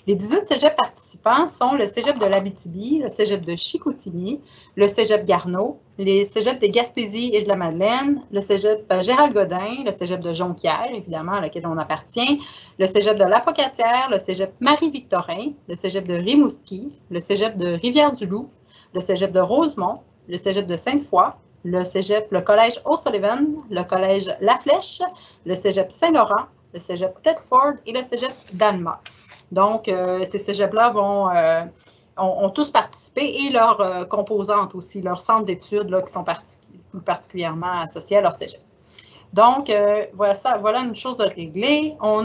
Speaker 2: Les 18 cégeps participants sont le cégep de l'Abitibi, le cégep de Chicoutimi, le cégep Garneau, les cégeps de Gaspésie et de la Madeleine, le cégep Gérald Godin, le cégep de Jonquière, évidemment, à laquelle on appartient, le cégep de Lapocatière, le cégep Marie-Victorin, le cégep de Rimouski, le cégep de Rivière-du-Loup, le cégep de Rosemont, le cégep de Sainte-Foy, le cégep, le collège O'Sullivan, le collège La Flèche, le cégep Saint-Laurent, le cégep Thetford et le cégep d'Alma. Donc, ces cégeps-là ont tous participé et leurs composantes aussi, leurs centres d'études qui sont plus particulièrement associés à leur cégep. Donc, voilà une chose de réglée. On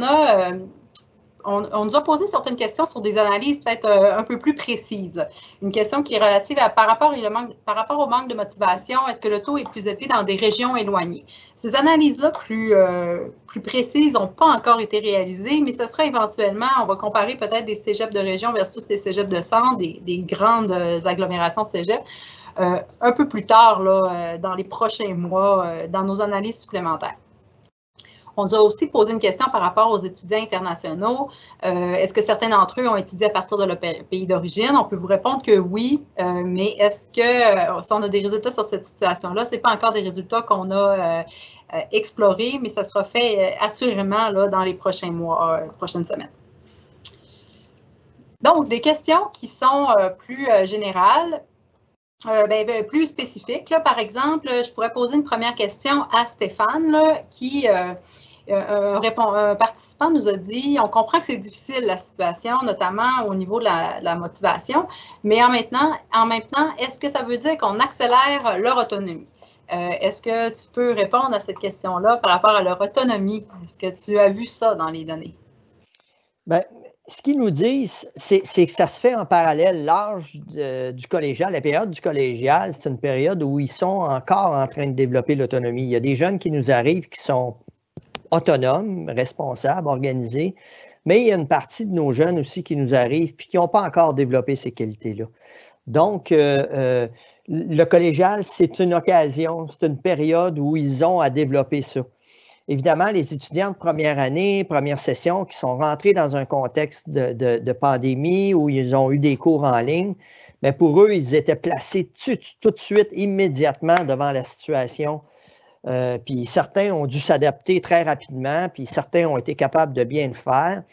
Speaker 2: nous a posé certaines questions sur des analyses peut-être un peu plus précises. Une question qui est relative par rapport au manque de motivation, est-ce que le taux est plus élevé dans des régions éloignées? Ces analyses-là plus précises n'ont pas encore été réalisées, mais ce sera éventuellement, on va comparer peut-être des cégeps de région versus des cégeps de centre, des grandes agglomérations de cégeps, un peu plus tard, là, dans les prochains mois, dans nos analyses supplémentaires. On nous a aussi posé une question par rapport aux étudiants internationaux. Est-ce que certains d'entre eux ont étudié à partir de leur pays d'origine? On peut vous répondre que oui, mais est-ce que si on a des résultats sur cette situation-là, ce n'est pas encore des résultats qu'on a explorés, mais ça sera fait assurément là, dans les prochains mois, prochaines semaines. Donc, des questions qui sont plus générales. Plus spécifique. Là, par exemple, je pourrais poser une première question à Stéphane, là, qui, un participant nous a dit, on comprend que c'est difficile la situation, notamment au niveau de la motivation, mais en même temps, est-ce que ça veut dire qu'on accélère leur autonomie? Est-ce que tu peux répondre à cette question-là par rapport à leur autonomie? Est-ce que tu as vu ça dans les données?
Speaker 4: Bien, ce qu'ils nous disent, c'est que ça se fait en parallèle. L'âge du collégial, la période du collégial, c'est une période où ils sont encore en train de développer l'autonomie. Il y a des jeunes qui nous arrivent qui sont autonomes, responsables, organisés, mais il y a une partie de nos jeunes aussi qui nous arrivent et qui n'ont pas encore développé ces qualités-là. Donc, le collégial, c'est une occasion, c'est une période où ils ont à développer ça. Évidemment, les étudiants de première année, première session, qui sont rentrés dans un contexte de pandémie où ils ont eu des cours en ligne, mais pour eux, ils étaient placés tout de suite, immédiatement devant la situation. Puis certains ont dû s'adapter très rapidement, puis certains ont été capables de bien le faire.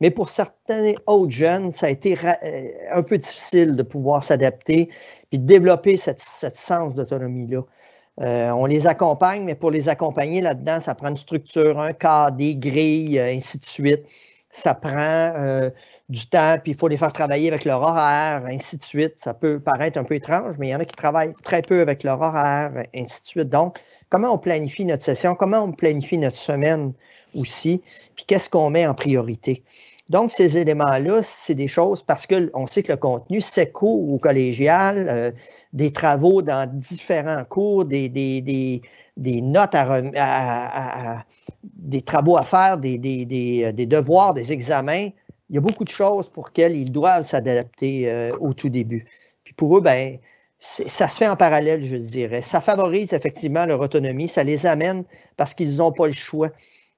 Speaker 4: Mais pour certains autres jeunes, ça a été un peu difficile de pouvoir s'adapter puis de développer cette sens d'autonomie-là. On les accompagne, mais pour les accompagner là-dedans, ça prend une structure, un cadre, des grilles, ainsi de suite. Ça prend du temps, puis il faut les faire travailler avec leur horaire, ainsi de suite. Ça peut paraître un peu étrange, mais il y en a qui travaillent très peu avec leur horaire, ainsi de suite. Donc, comment on planifie notre session, comment on planifie notre semaine aussi, puis qu'est-ce qu'on met en priorité. Donc, ces éléments-là, c'est des choses parce qu'on sait que le contenu SECO ou collégial, des travaux dans différents cours, des notes des travaux à faire, des devoirs, des examens. Il y a beaucoup de choses pour lesquelles ils doivent s'adapter au tout début. Puis pour eux, ben, ça se fait en parallèle, je dirais. Ça favorise effectivement leur autonomie, ça les amène parce qu'ils n'ont pas le choix.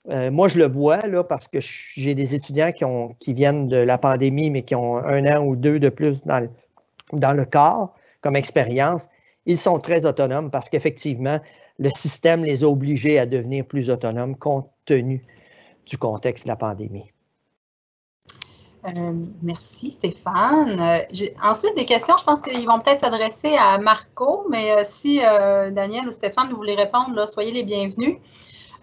Speaker 4: Moi, je le vois là, parce que j'ai des étudiants qui viennent de la pandémie, mais qui ont 1 an ou 2 de plus dans le corps comme expérience. Ils sont très autonomes parce qu'effectivement, le système les a obligés à devenir plus autonomes compte tenu du contexte de la pandémie.
Speaker 2: Merci Stéphane. Ensuite, des questions, je pense qu'ils vont peut-être s'adresser à Marco, mais si Daniel ou Stéphane, vous voulez répondre, là, soyez les bienvenus.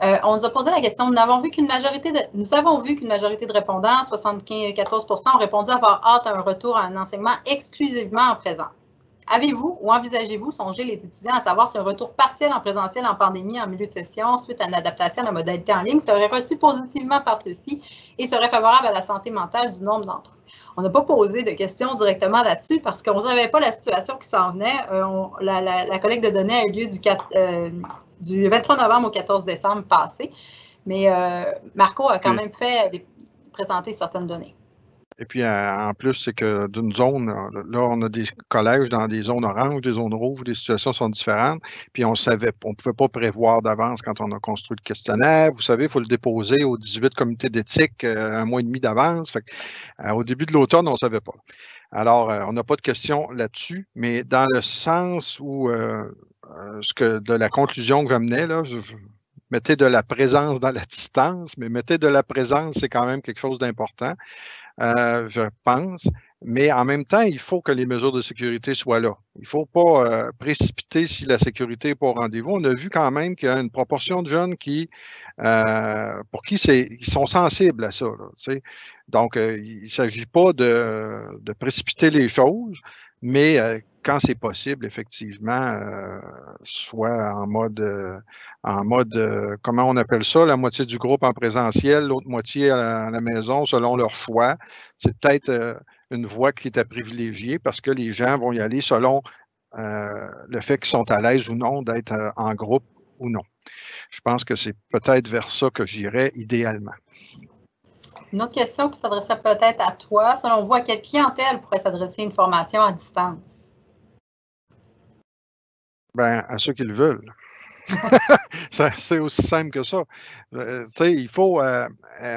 Speaker 2: On nous a posé la question, nous avons vu qu'une majorité de répondants, 74%, ont répondu avoir hâte à un retour à un enseignement exclusivement en présence. Avez-vous ou envisagez-vous songer les étudiants à savoir si un retour partiel en présentiel en pandémie en milieu de session suite à une adaptation à la modalité en ligne serait reçu positivement par ceux-ci et serait favorable à la santé mentale du nombre d'entre eux? On n'a pas posé de questions directement là-dessus parce qu'on ne savait pas la situation qui s'en venait. La collecte de données a eu lieu du 23 novembre au 14 décembre passé, mais Marco a quand même présenté certaines données.
Speaker 3: Et puis, en plus, c'est que d'une zone, là, on a des collèges dans des zones oranges, des zones rouges, les situations sont différentes. Puis, on ne pouvait pas prévoir d'avance quand on a construit le questionnaire. Vous savez, il faut le déposer aux 18 comités d'éthique 1 mois et demi d'avance. Au début de l'automne, on ne savait pas. Alors, on n'a pas de questions là-dessus, mais dans le sens où de la conclusion que j'amenais, là, mettez de la présence dans la distance, mais mettez de la présence, c'est quand même quelque chose d'important. Je pense. Mais en même temps, il faut que les mesures de sécurité soient là. Il ne faut pas précipiter si la sécurité n'est pas au rendez-vous. On a vu quand même qu'il y a une proportion de jeunes pour qui ils sont sensibles à ça. Là, donc, il ne s'agit pas de précipiter les choses, mais quand c'est possible, effectivement, soit en mode, comment on appelle ça, la moitié du groupe en présentiel, l'autre moitié à la maison, selon leur choix. C'est peut-être une voie qui est à privilégier parce que les gens vont y aller selon le fait qu'ils sont à l'aise ou non d'être en groupe ou non. Je pense que c'est peut-être vers ça que j'irais idéalement.
Speaker 2: Une autre question qui s'adresserait peut-être à toi. Selon vous, à quelle clientèle pourrait s'adresser une formation à distance?
Speaker 3: Ben, à ceux qui le veulent. C'est aussi simple que ça. Il faut.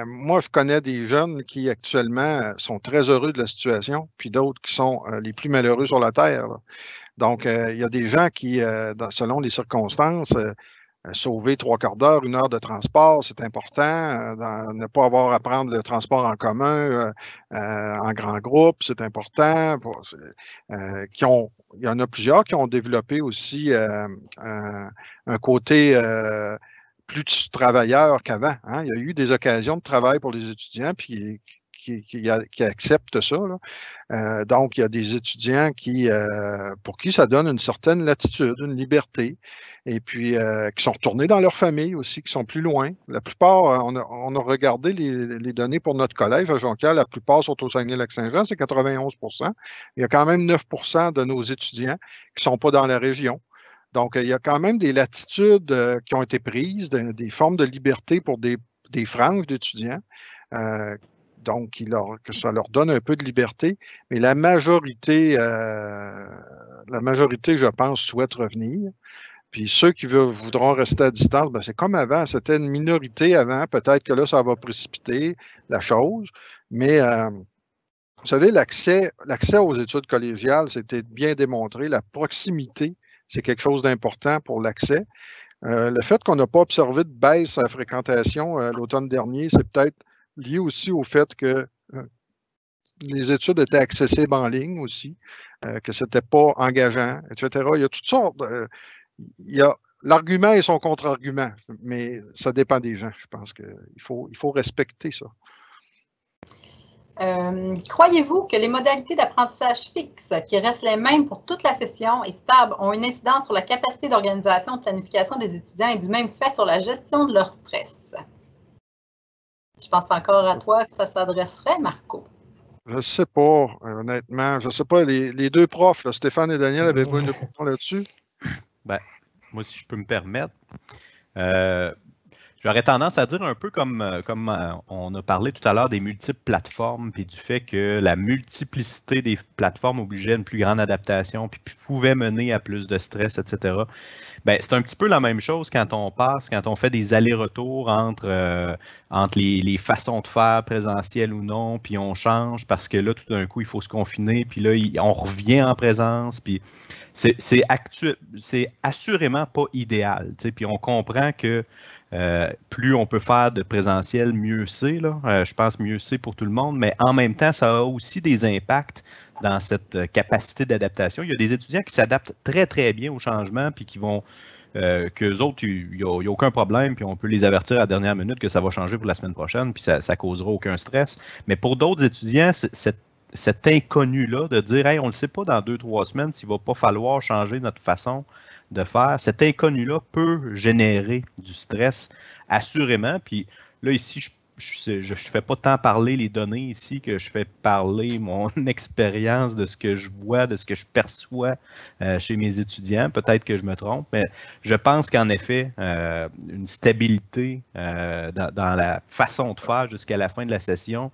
Speaker 3: Moi, je connais des jeunes qui actuellement sont très heureux de la situation, puis d'autres qui sont les plus malheureux sur la Terre. Là. Donc, il y a des gens qui, selon les circonstances, sauver 3/4 d'heure, 1 heure de transport, c'est important. Ne pas avoir à prendre le transport en commun en grand groupe, c'est important. Il y en a plusieurs qui ont développé aussi un côté plus travailleur qu'avant. Hein. Il y a eu des occasions de travail pour les étudiants qui acceptent ça. Là. Donc, il y a des étudiants pour qui ça donne une certaine latitude, une liberté, et puis qui sont retournés dans leur famille aussi, qui sont plus loin. La plupart, on a regardé les données pour notre collège à Jonquière, la plupart sont au Saguenay-Lac-Saint-Jean, c'est 91 %. Il y a quand même 9 % de nos étudiants qui ne sont pas dans la région. Donc, il y a quand même des latitudes qui ont été prises, des formes de liberté pour des franges d'étudiants. Donc, que ça leur donne un peu de liberté, mais la majorité, je pense, souhaite revenir. Puis ceux qui voudront rester à distance, ben c'est comme avant, c'était une minorité avant, peut-être que là, ça va précipiter la chose, mais vous savez, l'accès aux études collégiales, c'était bien démontré, la proximité, c'est quelque chose d'important pour l'accès. Le fait qu'on n'a pas observé de baisse à la fréquentation l'automne dernier, c'est peut-être lié aussi au fait que les études étaient accessibles en ligne aussi, que ce n'était pas engageant, etc. Il y a toutes sortes. Il y a l'argument et son contre-argument, mais ça dépend des gens. Je pense qu'il faut respecter ça.
Speaker 2: Croyez-vous que les modalités d'apprentissage fixes, qui restent les mêmes pour toute la session et stables, ont une incidence sur la capacité d'organisation et de planification des étudiants et du même fait sur la gestion de leur stress? Je pense encore à toi que ça s'adresserait, Marco.
Speaker 3: Je ne sais pas, honnêtement. Je ne sais pas, les deux profs, là, Stéphane et Daniel, avez-vous une opinion là-dessus?
Speaker 5: Ben, moi, si je peux me permettre, j'aurais tendance à dire un peu comme on a parlé tout à l'heure des multiples plateformes, puis du fait que la multiplicité des plateformes obligeait une plus grande adaptation, puis pouvait mener à plus de stress, etc. Ben, c'est un petit peu la même chose quand on fait des allers-retours entre les façons de faire présentielles ou non, puis on change parce que là, tout d'un coup, il faut se confiner, puis là, on revient en présence, puis c'est assurément pas idéal, puis on comprend que plus on peut faire de présentiel, mieux c'est. Je pense mieux c'est pour tout le monde, mais en même temps, ça a aussi des impacts dans cette capacité d'adaptation. Il y a des étudiants qui s'adaptent très, très bien au changement, puis qui vont, qu'eux autres, il n'y a aucun problème, puis on peut les avertir à la dernière minute que ça va changer pour la semaine prochaine, puis ça ne causera aucun stress. Mais pour d'autres étudiants, cet inconnu-là de dire, hey, on ne sait pas dans 2-3 semaines s'il ne va pas falloir changer notre façon de faire, cet inconnu-là peut générer du stress, assurément. Puis là, ici, je ne fais pas tant parler les données ici que je fais parler mon expérience de ce que je vois, de ce que je perçois chez mes étudiants. Peut-être que je me trompe, mais je pense qu'en effet, une stabilité dans la façon de faire jusqu'à la fin de la session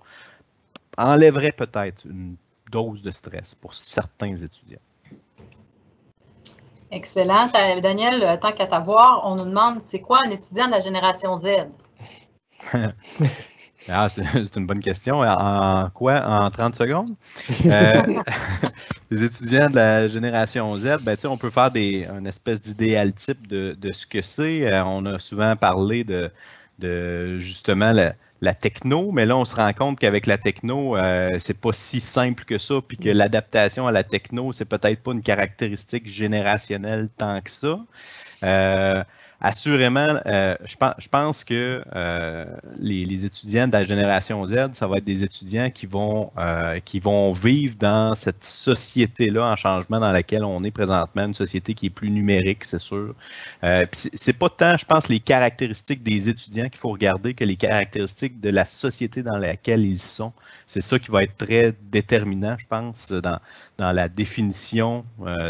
Speaker 5: enlèverait peut-être une dose de stress pour certains étudiants.
Speaker 2: Excellent. Daniel, tant qu'à t'avoir, on nous demande, c'est quoi un étudiant de la génération Z?
Speaker 5: Ah, c'est une bonne question. En quoi? En 30 secondes? Les étudiants de la génération Z, ben, on peut faire une espèce d'idéal type de ce que c'est. On a souvent parlé de justement la techno, mais là, on se rend compte qu'avec la techno, c'est pas si simple que ça, puis que l'adaptation à la techno, c'est peut-être pas une caractéristique générationnelle tant que ça. Assurément, je pense que les étudiants de la génération Z, ça va être des étudiants qui vont vivre dans cette société-là en changement dans laquelle on est présentement, une société qui est plus numérique, c'est sûr. C'est pas tant, je pense, les caractéristiques des étudiants qu'il faut regarder que les caractéristiques de la société dans laquelle ils sont. C'est ça qui va être très déterminant, je pense, dans la définition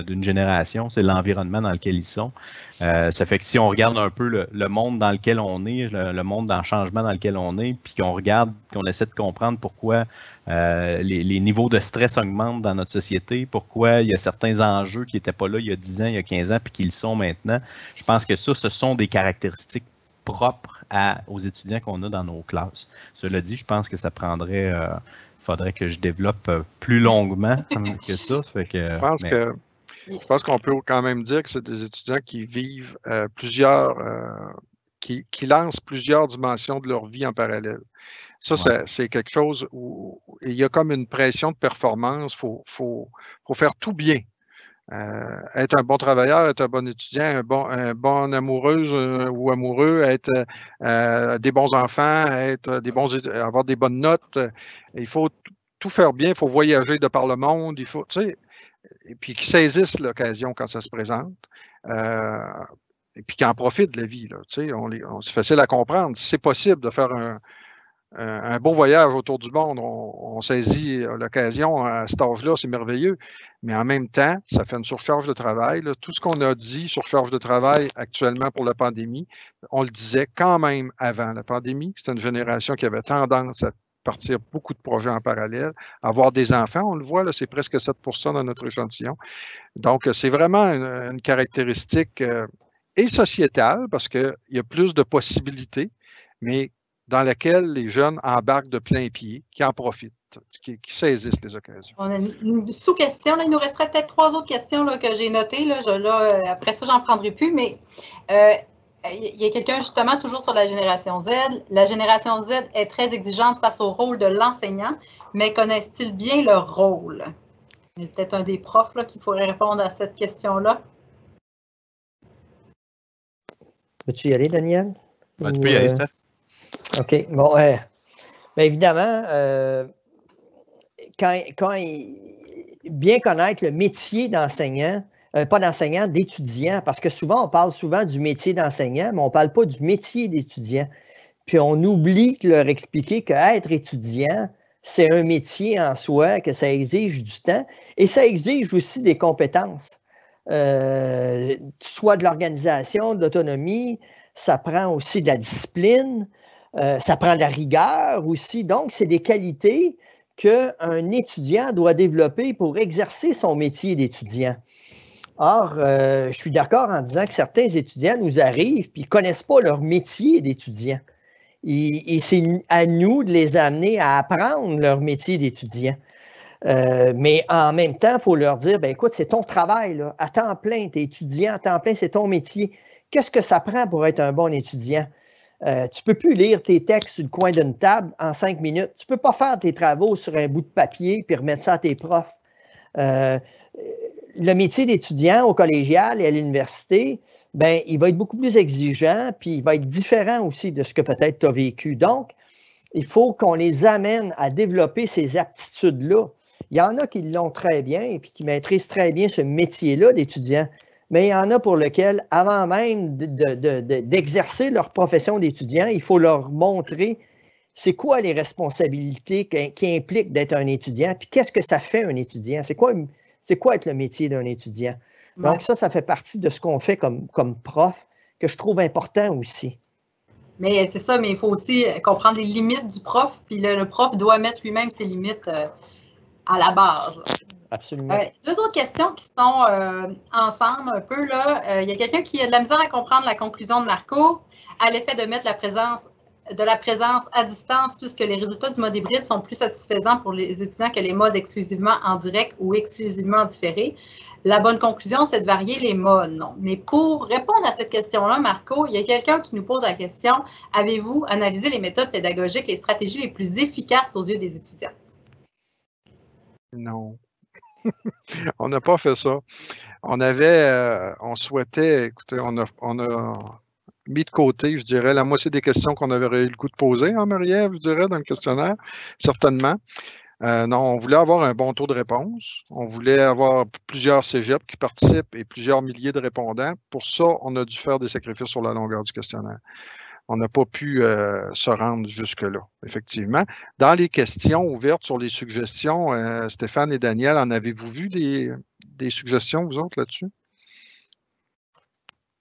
Speaker 5: d'une génération, c'est l'environnement dans lequel ils sont. Ça fait que si on regarde un peu le monde dans lequel on est, le monde dans le changement dans lequel on est, puis qu'on regarde, qu'on essaie de comprendre pourquoi les niveaux de stress augmentent dans notre société, pourquoi il y a certains enjeux qui n'étaient pas là il y a 10 ans, il y a 15 ans, puis qui le sont maintenant, je pense que ça, ce sont des caractéristiques propres aux étudiants qu'on a dans nos classes. Cela dit, je pense que ça prendrait... faudrait que je développe plus longuement que ça. Fait que,
Speaker 3: je pense qu'on peut quand même dire que c'est des étudiants qui vivent qui lancent plusieurs dimensions de leur vie en parallèle. Ça, c'est quelque chose où il y a comme une pression de performance. Faut faire tout bien. Être un bon travailleur, être un bon étudiant, un bon amoureuse ou amoureux, être des bons enfants, avoir des bonnes notes. Il faut tout faire bien, il faut voyager de par le monde, il faut, tu sais, et puis qu'ils saisissent l'occasion quand ça se présente. Et puis qu'ils en profitent de la vie. Là, tu sais, c'est facile à comprendre. Si c'est possible de faire un beau voyage autour du monde, on saisit l'occasion à cet âge-là, c'est merveilleux. Mais en même temps, ça fait une surcharge de travail. Là. Tout ce qu'on a dit, surcharge de travail actuellement pour la pandémie, on le disait quand même avant la pandémie. C'était une génération qui avait tendance à partir beaucoup de projets en parallèle, avoir des enfants, on le voit, là, c'est presque 7% dans notre échantillon. Donc, c'est vraiment une caractéristique et sociétale, parce qu'il y a plus de possibilités, mais dans laquelle les jeunes embarquent de plein pied, qui en profitent, qui saisissent les occasions.
Speaker 2: On a une sous-question. Il nous resterait peut-être 3 autres questions là, que j'ai notées. Là, après ça, j'en prendrai plus, mais il y a quelqu'un justement toujours sur la génération Z. La génération Z est très exigeante face au rôle de l'enseignant, mais connaissent-ils bien leur rôle? Il y a peut-être un des profs là, qui pourrait répondre à cette question-là.
Speaker 4: Veux-tu y aller, Daniel?
Speaker 5: Tu peux y aller, Steph.
Speaker 4: OK. Bon, bien évidemment, bien connaître le métier d'enseignant, pas d'enseignant, d'étudiant, parce que souvent, on parle souvent du métier d'enseignant, mais on ne parle pas du métier d'étudiant. Puis on oublie de leur expliquer qu'être étudiant, c'est un métier en soi, que ça exige du temps et ça exige aussi des compétences, soit de l'organisation, de l'autonomie, ça prend aussi de la discipline, ça prend de la rigueur aussi. Donc, c'est des qualités qu'un étudiant doit développer pour exercer son métier d'étudiant. Or, je suis d'accord en disant que certains étudiants nous arrivent et ils ne connaissent pas leur métier d'étudiant. Et c'est à nous de les amener à apprendre leur métier d'étudiant. Mais en même temps, il faut leur dire, ben écoute, c'est ton travail, là, à temps plein, tu es étudiant à temps plein, c'est ton métier. Qu'est-ce que ça prend pour être un bon étudiant? Tu ne peux plus lire tes textes sur le coin d'une table en 5 minutes. Tu ne peux pas faire tes travaux sur un bout de papier puis remettre ça à tes profs. Le métier d'étudiant au collégial et à l'université, ben, il va être beaucoup plus exigeant puis il va être différent aussi de ce que peut-être tu as vécu. Donc, il faut qu'on les amène à développer ces aptitudes-là. Il y en a qui l'ont très bien et puis qui maîtrisent très bien ce métier-là d'étudiant. Mais il y en a pour lequel, avant même d'exercer leur profession d'étudiant, il faut leur montrer c'est quoi les responsabilités qui impliquent d'être un étudiant, puis qu'est-ce que ça fait un étudiant, c'est quoi être le métier d'un étudiant. Donc ça fait partie de ce qu'on fait comme prof, que je trouve important aussi.
Speaker 2: Mais c'est ça, mais il faut aussi comprendre les limites du prof, puis le prof doit mettre lui-même ses limites à la base.
Speaker 4: Absolument.
Speaker 2: 2 autres questions qui sont ensemble un peu. Là. Il y a quelqu'un qui a de la misère à comprendre la conclusion de Marco à l'effet de mettre la présence à distance puisque les résultats du mode hybride sont plus satisfaisants pour les étudiants que les modes exclusivement en direct ou exclusivement différés. La bonne conclusion, c'est de varier les modes. Non. Mais pour répondre à cette question-là, Marco, il y a quelqu'un qui nous pose la question, avez-vous analysé les méthodes pédagogiques, les stratégies les plus efficaces aux yeux des étudiants?
Speaker 3: Non. On n'a pas fait ça. On souhaitait, écoutez, on a mis de côté, je dirais, la moitié des questions qu'on avait eu le goût de poser, hein, Marie-Ève, je dirais, dans le questionnaire, certainement. Non, on voulait avoir un bon taux de réponse. On voulait avoir plusieurs cégeps qui participent et plusieurs milliers de répondants. Pour ça, on a dû faire des sacrifices sur la longueur du questionnaire. On n'a pas pu se rendre jusque-là, effectivement. Dans les questions ouvertes sur les suggestions, Stéphane et Daniel, en avez-vous vu des suggestions, vous autres, là-dessus?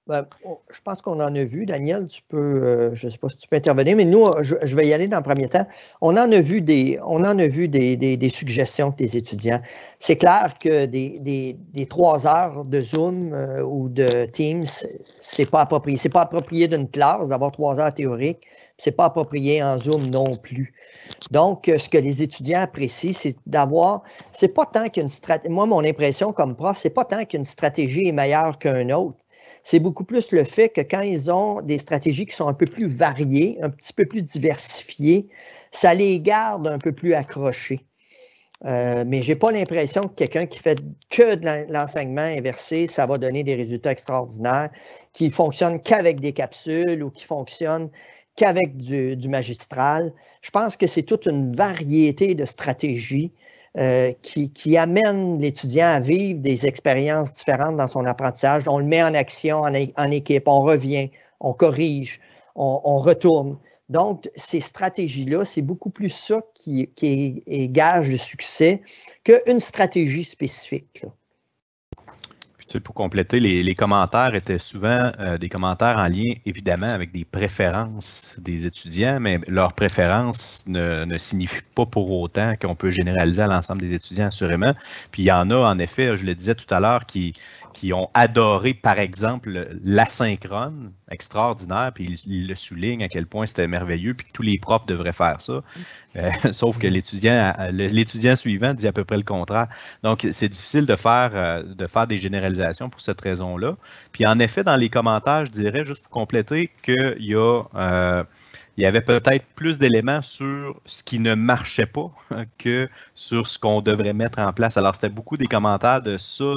Speaker 4: Ben, je pense qu'on en a vu. Daniel, tu peux, je ne sais pas si tu peux intervenir, mais nous, je vais y aller dans le premier temps. On en a vu des suggestions des étudiants. C'est clair que des 3 heures de Zoom ou de Teams, c'est pas approprié. C'est pas approprié d'une classe d'avoir 3 heures théoriques. C'est pas approprié en Zoom non plus. Donc, ce que les étudiants apprécient, c'est d'avoir, c'est pas tant qu'une stratégie, moi, mon impression comme prof, c'est pas tant qu'une stratégie est meilleure qu'une autre. C'est beaucoup plus le fait que quand ils ont des stratégies qui sont un peu plus variées, un petit peu plus diversifiées, ça les garde un peu plus accrochés. Mais je n'ai pas l'impression que quelqu'un qui fait que de l'enseignement inversé, ça va donner des résultats extraordinaires, qui ne fonctionne qu'avec des capsules ou qui fonctionne qu'avec du magistral. Je pense que c'est toute une variété de stratégies qui amène l'étudiant à vivre des expériences différentes dans son apprentissage. On le met en action en équipe, on revient, on corrige, on retourne. Donc, ces stratégies-là, c'est beaucoup plus ça qui est gage de succès qu'une stratégie spécifique, là.
Speaker 5: Pour compléter, les commentaires étaient souvent des commentaires en lien, évidemment, avec des préférences des étudiants, mais leurs préférences ne signifient pas pour autant qu'on peut généraliser à l'ensemble des étudiants, assurément. Puis il y en a, en effet, je le disais tout à l'heure, qui ont adoré, par exemple, l'asynchrone, extraordinaire, puis ils le soulignent à quel point c'était merveilleux, puis que tous les profs devraient faire ça. Sauf que l'étudiant suivant dit à peu près le contraire. Donc, c'est difficile de faire des généralisations pour cette raison-là. Puis, en effet, dans les commentaires, je dirais, juste pour compléter, qu'il y avait peut-être plus d'éléments sur ce qui ne marchait pas que sur ce qu'on devrait mettre en place. Alors, c'était beaucoup des commentaires de ça,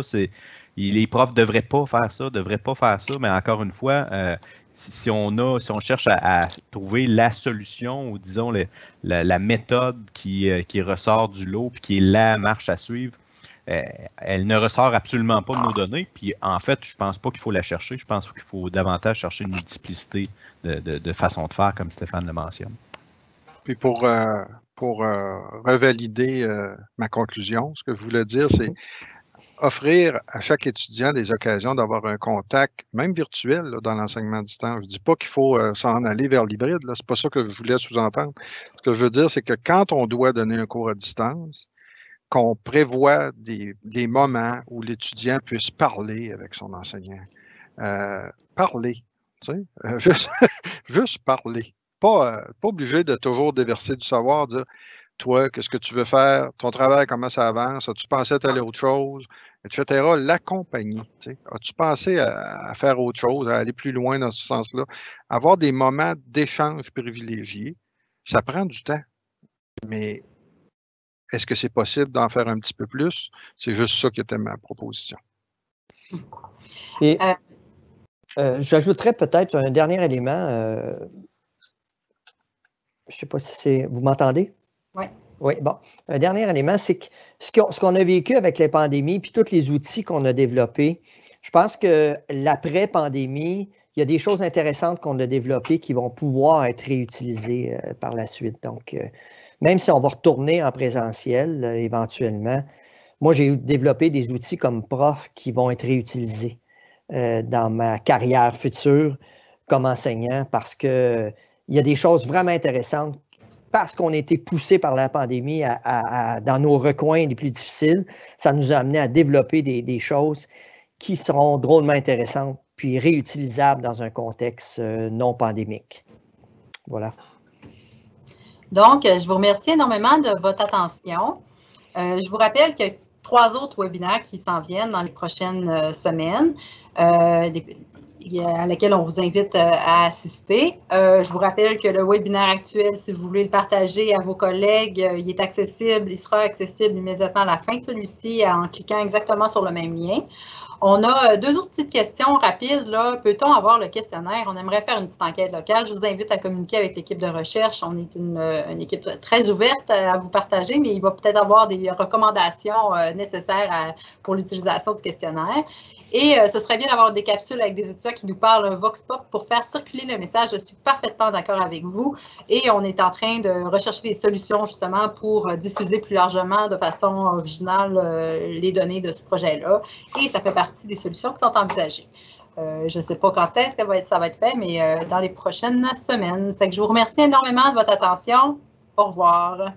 Speaker 5: les profs ne devraient pas faire ça, mais encore une fois, si on cherche à trouver la solution ou disons la méthode qui ressort du lot puis qui est la marche à suivre, elle ne ressort absolument pas de nos données. Puis en fait, je ne pense pas qu'il faut la chercher. Je pense qu'il faut davantage chercher une multiplicité de façons de faire, comme Stéphane le mentionne.
Speaker 3: Puis pour revalider ma conclusion, ce que je voulais dire, c'est offrir à chaque étudiant des occasions d'avoir un contact, même virtuel, là, dans l'enseignement à distance. Je ne dis pas qu'il faut s'en aller vers l'hybride, ce n'est pas ça que je voulais sous-entendre. Ce que je veux dire, c'est que quand on doit donner un cours à distance, qu'on prévoit des moments où l'étudiant puisse parler avec son enseignant. Parler, tu sais, juste parler. Pas obligé de toujours déverser du savoir, dire toi, qu'est-ce que tu veux faire, ton travail, comment ça avance, as-tu pensé à telle autre chose, etc. L'accompagner. As-tu pensé à faire autre chose, à aller plus loin dans ce sens-là? Avoir des moments d'échange privilégiés, ça prend du temps. Mais est-ce que c'est possible d'en faire un petit peu plus? C'est juste ça qui était ma proposition.
Speaker 4: Et j'ajouterais peut-être un dernier élément. Je ne sais pas si vous m'entendez?
Speaker 2: Oui.
Speaker 4: Oui, bon. Un dernier élément, c'est que ce qu'on a vécu avec les pandémies puis tous les outils qu'on a développés, je pense que l'après-pandémie, il y a des choses intéressantes qu'on a développées qui vont pouvoir être réutilisées par la suite. Donc, même si on va retourner en présentiel éventuellement, moi, j'ai développé des outils comme prof qui vont être réutilisés dans ma carrière future comme enseignant parce qu'il y a des choses vraiment intéressantes parce qu'on a été poussé par la pandémie dans nos recoins les plus difficiles. Ça nous a amené à développer des choses qui seront drôlement intéressantes puis réutilisables dans un contexte non pandémique. Voilà.
Speaker 2: Donc, je vous remercie énormément de votre attention. Je vous rappelle que 3 autres webinaires qui s'en viennent dans les prochaines semaines, à laquelle on vous invite à assister. Je vous rappelle que le webinaire actuel, si vous voulez le partager à vos collègues, il est accessible, il sera accessible immédiatement à la fin de celui-ci en cliquant exactement sur le même lien. On a 2 autres petites questions rapides. Peut-on avoir le questionnaire? On aimerait faire une petite enquête locale. Je vous invite à communiquer avec l'équipe de recherche. On est une équipe très ouverte à vous partager, mais il va peut-être avoir des recommandations nécessaires pour l'utilisation du questionnaire. Et ce serait bien d'avoir des capsules avec des étudiants qui nous parlent un vox pop pour faire circuler le message. Je suis parfaitement d'accord avec vous. Et on est en train de rechercher des solutions justement pour diffuser plus largement de façon originale les données de ce projet-là. Et ça fait partie des solutions qui sont envisagées. Je ne sais pas quand est-ce que ça va être fait, mais dans les prochaines semaines. C'est que je vous remercie énormément de votre attention. Au revoir.